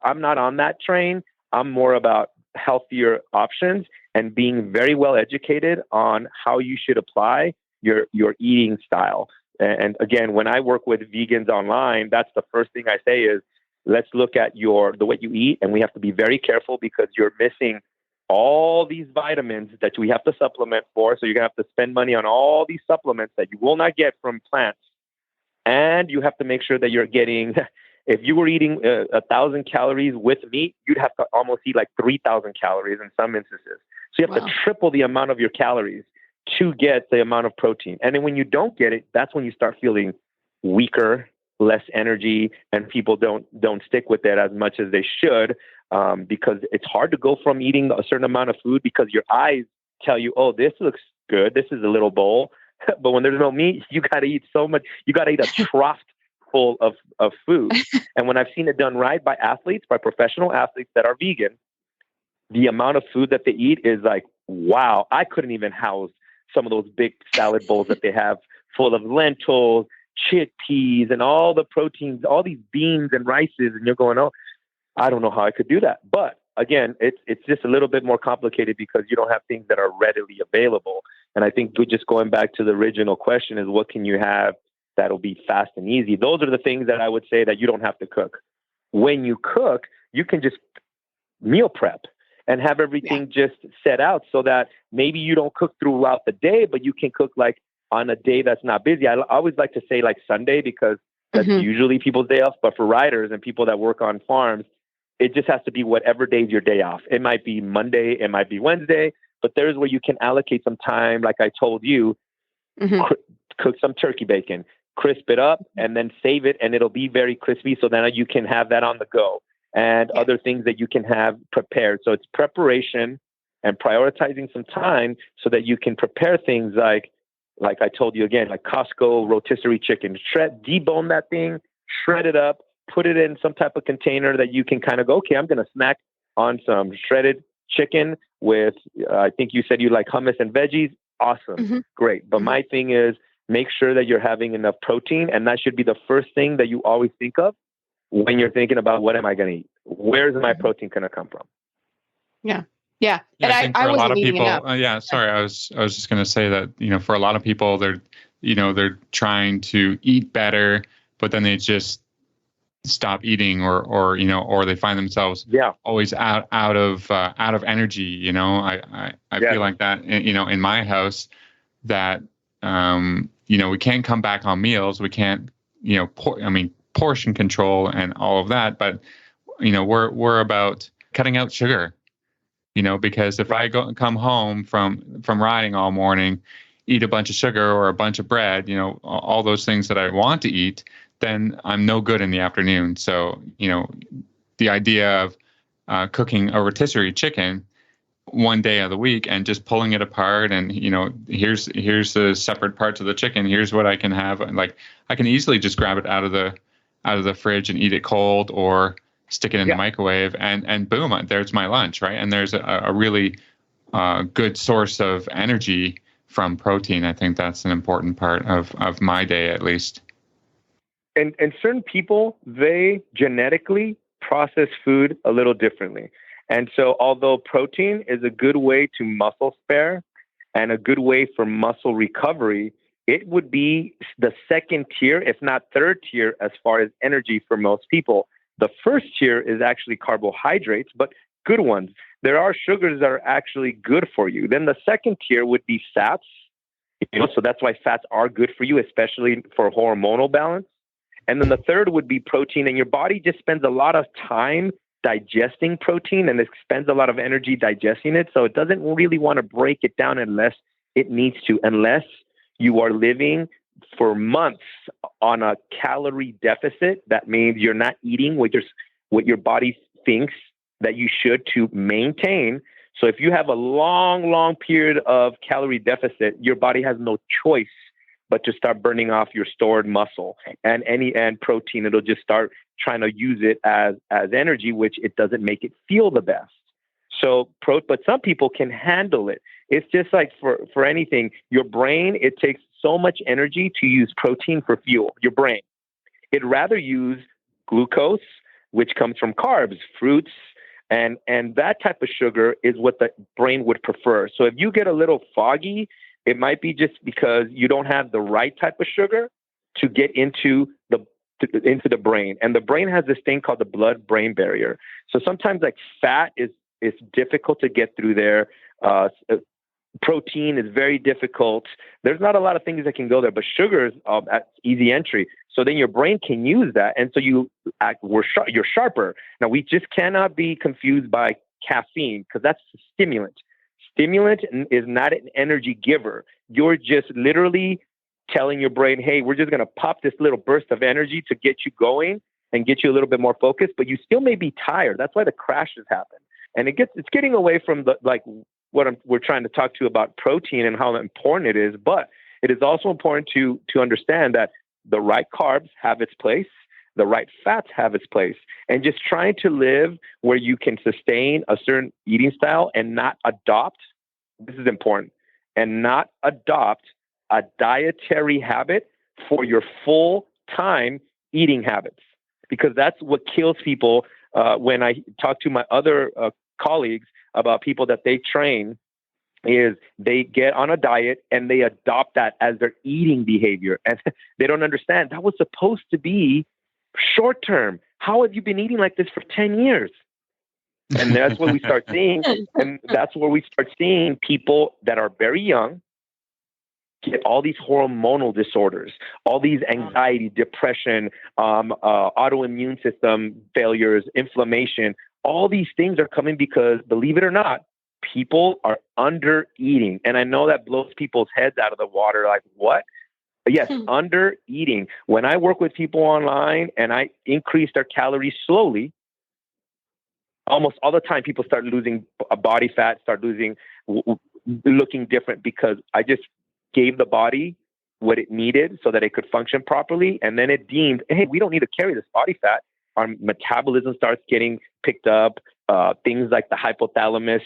I'm not on that train. I'm more about healthier options and being very well educated on how you should apply your eating style. And again, when I work with vegans online, that's the first thing I say is, let's look at the way you eat. And we have to be very careful because you're missing all these vitamins that we have to supplement for. So you're going to have to spend money on all these supplements that you will not get from plants. And you have to make sure that you're getting, if you were eating 1,000 calories with meat, you'd have to almost eat like 3,000 calories in some instances. So you have to triple the amount of your calories to get the amount of protein. And then when you don't get it, that's when you start feeling weaker, less energy, and people don't stick with it as much as they should, because it's hard to go from eating a certain amount of food because your eyes tell you, oh, this looks good, this is a little bowl. But when there's no meat, you got to eat so much. You got to eat a trough full of food. And when I've seen it done right by athletes, by professional athletes that are vegan, the amount of food that they eat is like, wow, I couldn't even house some of those big salad bowls that they have full of lentils, chickpeas, and all the proteins, all these beans and rices. And you're going, oh, I don't know how I could do that. But again, it's just a little bit more complicated because you don't have things that are readily available. And I think just going back to the original question is, what can you have that'll be fast and easy? Those are the things that I would say that you don't have to cook. When you cook, you can just meal prep and have everything just set out so that maybe you don't cook throughout the day, but you can cook like on a day that's not busy. I always like to say like Sunday because that's usually people's day off. But for riders and people that work on farms, it just has to be whatever day is your day off. It might be Monday, it might be Wednesday, but there's where you can allocate some time, like I told you, cook some turkey bacon, crisp it up, and then save it, and it'll be very crispy. So then you can have that on the go, and other things that you can have prepared. So it's preparation and prioritizing some time so that you can prepare things like I told you again, like Costco rotisserie chicken. Debone that thing, shred it up, put it in some type of container that you can kind of go, okay, I'm going to snack on some shredded chicken with, I think you said you like hummus and veggies. Awesome. Great. But my thing is make sure that you're having enough protein. And that should be the first thing that you always think of when you're thinking about what am I going to eat? Where's my protein going to come from? Yeah. And I think for a lot of people, sorry, I was just going to say that, for a lot of people, they're trying to eat better, but then they just stop eating or they find themselves always out of energy. I feel like that, in my house that, we can't come back on meals. We can't, portion control and all of that, but, we're about cutting out sugar. Because if I come home from riding all morning, eat a bunch of sugar or a bunch of bread, all those things that I want to eat, then I'm no good in the afternoon. So, the idea of cooking a rotisserie chicken one day of the week and just pulling it apart and, here's the separate parts of the chicken. Here's what I can have. Like I can easily just grab it out of the fridge and eat it cold or stick it in the microwave and boom, there's my lunch, right? And there's a really good source of energy from protein. I think that's an important part of my day, at least. and certain people, they genetically process food a little differently. And so although protein is a good way to muscle spare and a good way for muscle recovery, it would be the second tier, if not third tier, as far as energy for most people. The first tier is actually carbohydrates, but good ones. There are sugars that are actually good for you. Then the second tier would be fats. So that's why fats are good for you, especially for hormonal balance. And then the third would be protein. And your body just spends a lot of time digesting protein, and it spends a lot of energy digesting it. So it doesn't really want to break it down unless it needs to, unless you are living for months on a calorie deficit. That means you're not eating what your body thinks that you should to maintain. So if you have a long period of calorie deficit, your body has no choice but to start burning off your stored muscle and protein. It'll just start trying to use it as energy, which it doesn't make it feel the best. So, but some people can handle it. It's just like for anything, your brain, it takes so much energy to use protein for fuel, your brain. It'd rather use glucose, which comes from carbs, fruits, and that type of sugar is what the brain would prefer. So if you get a little foggy, it might be just because you don't have the right type of sugar to get into the brain. And the brain has this thing called the blood-brain barrier. So sometimes like fat is difficult to get through there. Protein is very difficult. There's not a lot of things that can go there, but sugar is easy entry. So then your brain can use that. And so you're sharper. Now, we just cannot be confused by caffeine because that's a stimulant. Stimulant is not an energy giver. You're just literally telling your brain, hey, we're just going to pop this little burst of energy to get you going and get you a little bit more focused, but you still may be tired. That's why the crashes happen. And it's getting away from we're trying to talk to about protein and how important it is, but it is also important to understand that the right carbs have its place, the right fats have its place, and just trying to live where you can sustain a certain eating style and not adopt, this is important, and not adopt a dietary habit for your full-time eating habits, because that's what kills people. When I talk to my other colleagues about people that they train, is they get on a diet and they adopt that as their eating behavior. And they don't understand that was supposed to be short term. How have you been eating like this for 10 years? And that's what we start seeing. And that's where we start seeing people that are very young get all these hormonal disorders, all these anxiety, depression, autoimmune system failures, inflammation. All these things are coming because, believe it or not, people are under eating. And I know that blows people's heads out of the water. Like, what? But yes, under eating. When I work with people online and I increase their calories slowly, almost all the time people start losing body fat, start looking different, because I just gave the body what it needed so that it could function properly. And then it deemed, hey, we don't need to carry this body fat. Our metabolism starts getting picked up. Things like the hypothalamus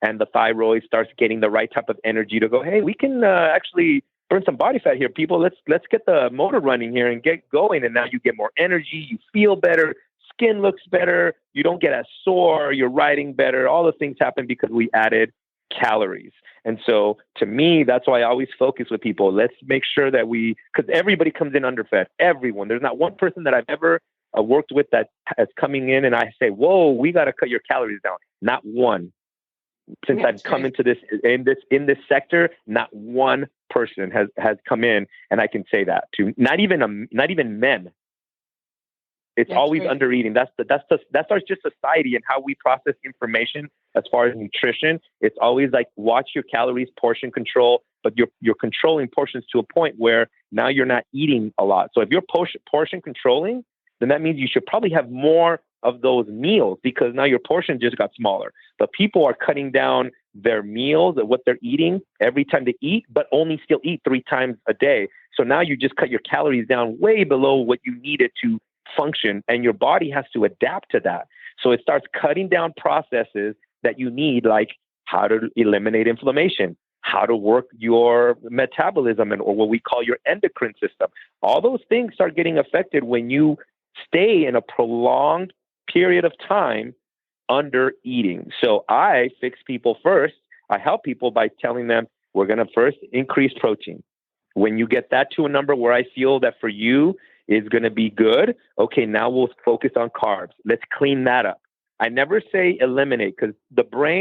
and the thyroid starts getting the right type of energy to go, hey, we can actually burn some body fat here, people. Let's get the motor running here and get going. And now you get more energy. You feel better. Skin looks better. You don't get as sore. You're riding better. All the things happen because we added calories. And so to me, that's why I always focus with people. Let's make sure that because everybody comes in underfed. Everyone. There's not one person that I've ever worked with that is coming in and I say, whoa, we got to cut your calories down. Not one. Since I've come into this in this sector, not one person has come in, and I can say that to not even men. It's always under eating. That's our just society and how we process information as far as nutrition. It's always like, watch your calories, portion control, but you're controlling portions to a point where now you're not eating a lot. So if you're portion controlling, then that means you should probably have more of those meals, because now your portion just got smaller. But people are cutting down their meals and what they're eating every time they eat, but only still eat 3 times a day. So now you just cut your calories down way below what you needed to function, and your body has to adapt to that. So it starts cutting down processes that you need, like how to eliminate inflammation, how to work your metabolism or what we call your endocrine system. All those things start getting affected when you stay in a prolonged period of time under eating. So I fix people first. I help people by telling them we're going to first increase protein. When you get that to a number where I feel that for you is going to be good, okay, now we'll focus on carbs. Let's clean that up. I never say eliminate, because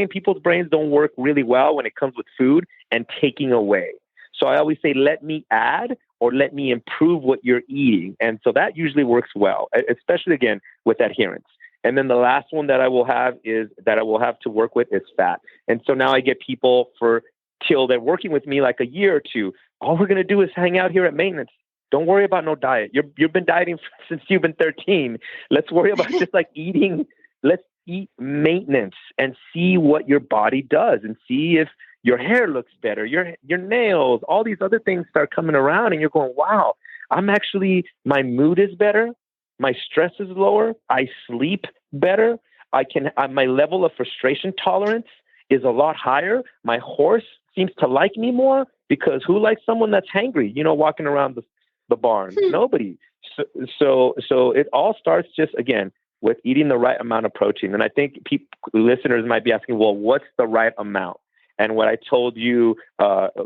people's brains don't work really well when it comes with food and taking away. So I always say, let me add or let me improve what you're eating. And so that usually works well, especially again with adherence. And then the last one that I will have to work with is fat. And so now I get people till they're working with me like a year or two. All we're going to do is hang out here at maintenance. Don't worry about no diet. You've been dieting since you've been 13. Let's worry about just like eating. Let's eat maintenance and see what your body does and see if your hair looks better, your nails, all these other things start coming around and you're going, wow, my mood is better. My stress is lower. I sleep better. My level of frustration tolerance is a lot higher. My horse seems to like me more, because who likes someone that's hangry, walking around the barn? Nobody. So it all starts just, again, with eating the right amount of protein. And I think listeners might be asking, well, what's the right amount? And what I told you,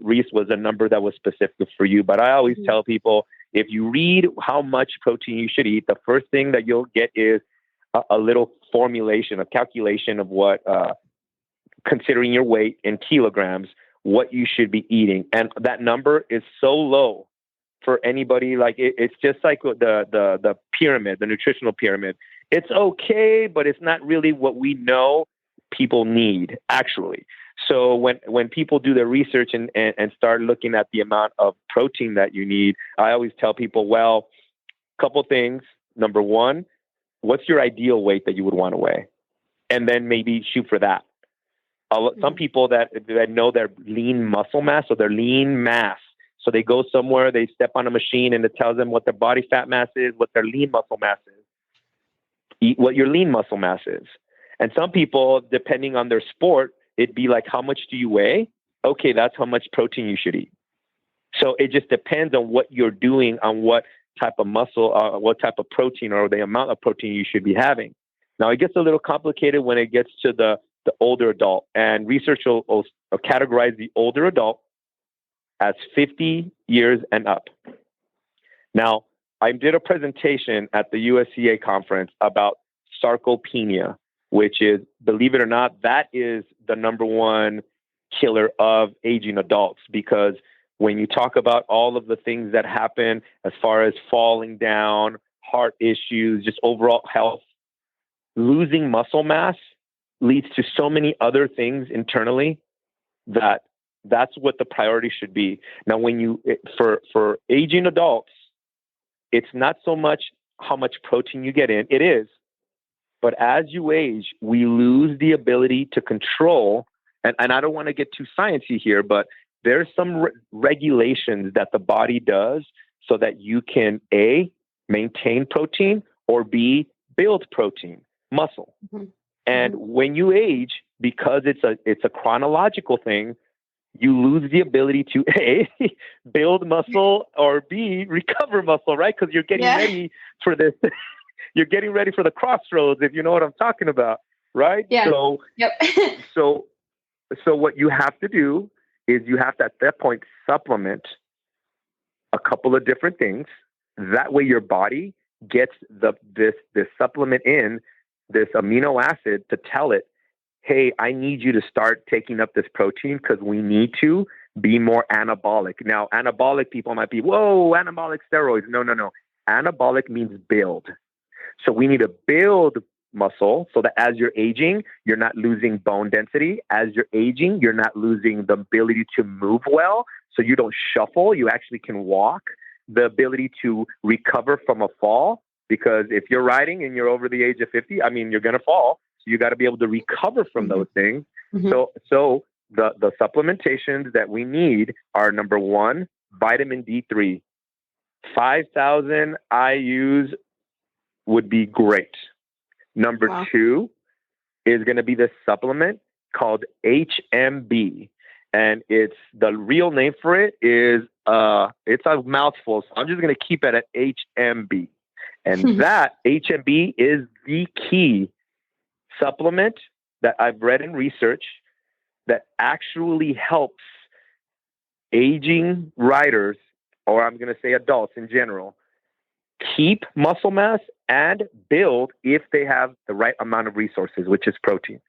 Reese, was a number that was specific for you. But I always tell people, if you read how much protein you should eat, the first thing that you'll get is a little formulation, a calculation of what, considering your weight in kilograms, what you should be eating. And that number is so low for anybody. Like it's just like the pyramid, the nutritional pyramid. It's okay, but it's not really what we know people need, actually. So when people do their research and start looking at the amount of protein that you need, I always tell people, well, a couple things. Number one, what's your ideal weight that you would want to weigh? And then maybe shoot for that. Some people that know their lean muscle mass, or their lean mass. So they go somewhere, they step on a machine and it tells them what their body fat mass is, what their lean muscle mass is. Eat what your lean muscle mass is. And some people, depending on their sport, it'd be like, how much do you weigh? Okay, that's how much protein you should eat. So it just depends on what you're doing, on what type of muscle, what type of protein, or the amount of protein you should be having. Now, it gets a little complicated when it gets to the older adult. And research will categorize the older adult as 50 years and up. Now, I did a presentation at the USCA conference about sarcopenia, which is, believe it or not, that is the number one killer of aging adults. Because when you talk about all of the things that happen as far as falling down, heart issues, just overall health, losing muscle mass leads to so many other things internally that's what the priority should be. Now, for aging adults, it's not so much how much protein you get in. It is. But as you age, we lose the ability to control, and I don't want to get too sciencey here, but there's some regulations that the body does so that you can A, maintain protein, or B, build protein, muscle. Mm-hmm. And when you age, because it's a chronological thing, you lose the ability to A, build muscle, or B, recover muscle, right? Because you're getting ready for this. You're getting ready for the crossroads, if you know what I'm talking about, right? Yeah. So, so what you have to do is you have to, at that point, supplement a couple of different things. That way your body gets this supplement in, this amino acid, to tell it, hey, I need you to start taking up this protein because we need to be more anabolic. Now, anabolic people might be, whoa, anabolic steroids. No. Anabolic means build. So we need to build muscle so that as you're aging, you're not losing bone density. As you're aging, you're not losing the ability to move well. So you don't shuffle. You actually can walk. The ability to recover from a fall, because if you're riding and you're over the age of 50, you're going to fall. So you got to be able to recover from those things. Mm-hmm. So the supplementations that we need are, number one, vitamin D3. 5,000 IUs would be great. Number two is going to be the supplement called HMB. and it's the real name for it is it's a mouthful, so I'm just going to keep it at HMB. And that HMB is the key supplement that I've read in research that actually helps aging riders, or I'm going to say adults in general, keep muscle mass and build if they have the right amount of resources, which is protein.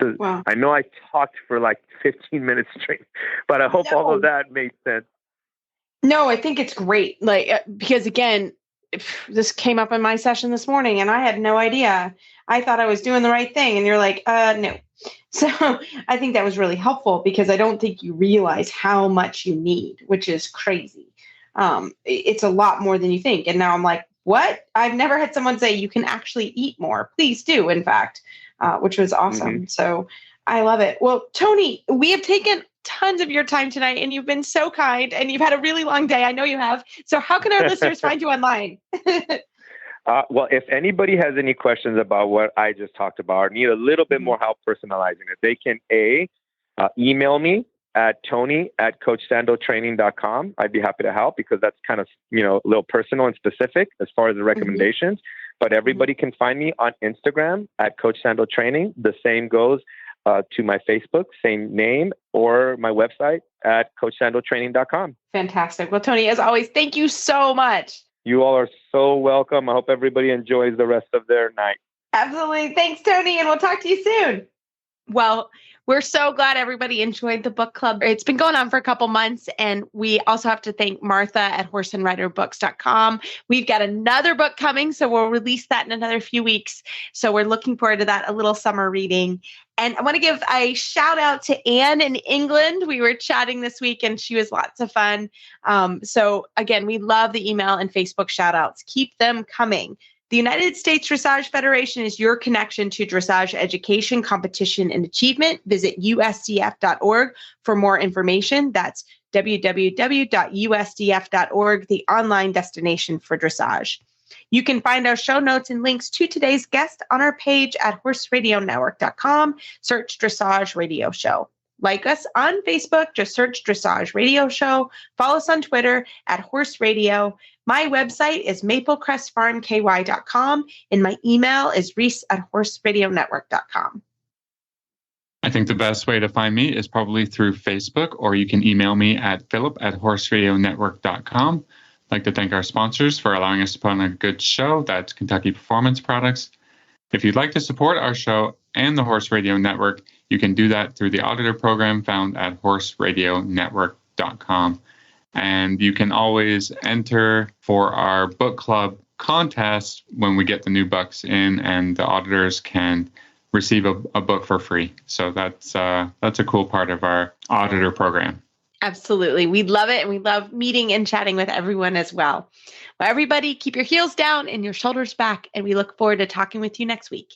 So Wow. I know I talked for like 15 minutes straight, but I hope all of that made sense. No, I think it's great. Like, because again, this came up in my session this morning and I had no idea. I thought I was doing the right thing. And you're like, no. So I think that was really helpful because I don't think you realize how much you need, which is crazy. It's a lot more than you think. And now I'm like, what? I've never had someone say you can actually eat more. Please do, in fact, which was awesome. Mm-hmm. So I love it. Well, Tony, we have taken tons of your time tonight and you've been so kind and you've had a really long day. I know you have. So how can our listeners find you online? Well, if anybody has any questions about what I just talked about or need a little bit more help personalizing it, they can email me at tony@coachsandovaltraining.com. I'd be happy to help because that's kind of, a little personal and specific as far as the recommendations. But everybody can find me on Instagram at Coach Sandoval Training. The same goes to my Facebook, same name, or my website at coachsandovaltraining.com. Fantastic. Well, Tony, as always, thank you so much. You all are so welcome. I hope everybody enjoys the rest of their night. Absolutely. Thanks, Tony. And we'll talk to you soon. Well, we're so glad everybody enjoyed the book club. It's been going on for a couple months. And we also have to thank Martha at horseandriderbooks.com. We've got another book coming, so we'll release that in another few weeks. So we're looking forward to that, a little summer reading. And I want to give a shout out to Anne in England. We were chatting this week and she was lots of fun. So again, we love the email and Facebook shout outs. Keep them coming. The United States Dressage Federation is your connection to dressage education, competition, and achievement. Visit usdf.org for more information. That's www.usdf.org, the online destination for dressage. You can find our show notes and links to today's guest on our page at horseradionetwork.com. Search Dressage Radio Show. Like us on Facebook, just search Dressage Radio Show. Follow us on Twitter at Horse Radio. My website is maplecrestfarmky.com, and my email is reese@horseradionetwork.com. I think the best way to find me is probably through Facebook, or you can email me at philip@horseradionetwork.com. I'd like to thank our sponsors for allowing us to put on a good show. That's Kentucky Performance Products. If you'd like to support our show and the Horse Radio Network, you can do that through the auditor program found at horseradionetwork.com. And you can always enter for our book club contest when we get the new books in, and the auditors can receive a book for free. So that's a cool part of our auditor program. Absolutely. We love it. And we love meeting and chatting with everyone as well. Well, everybody, keep your heels down and your shoulders back. And we look forward to talking with you next week.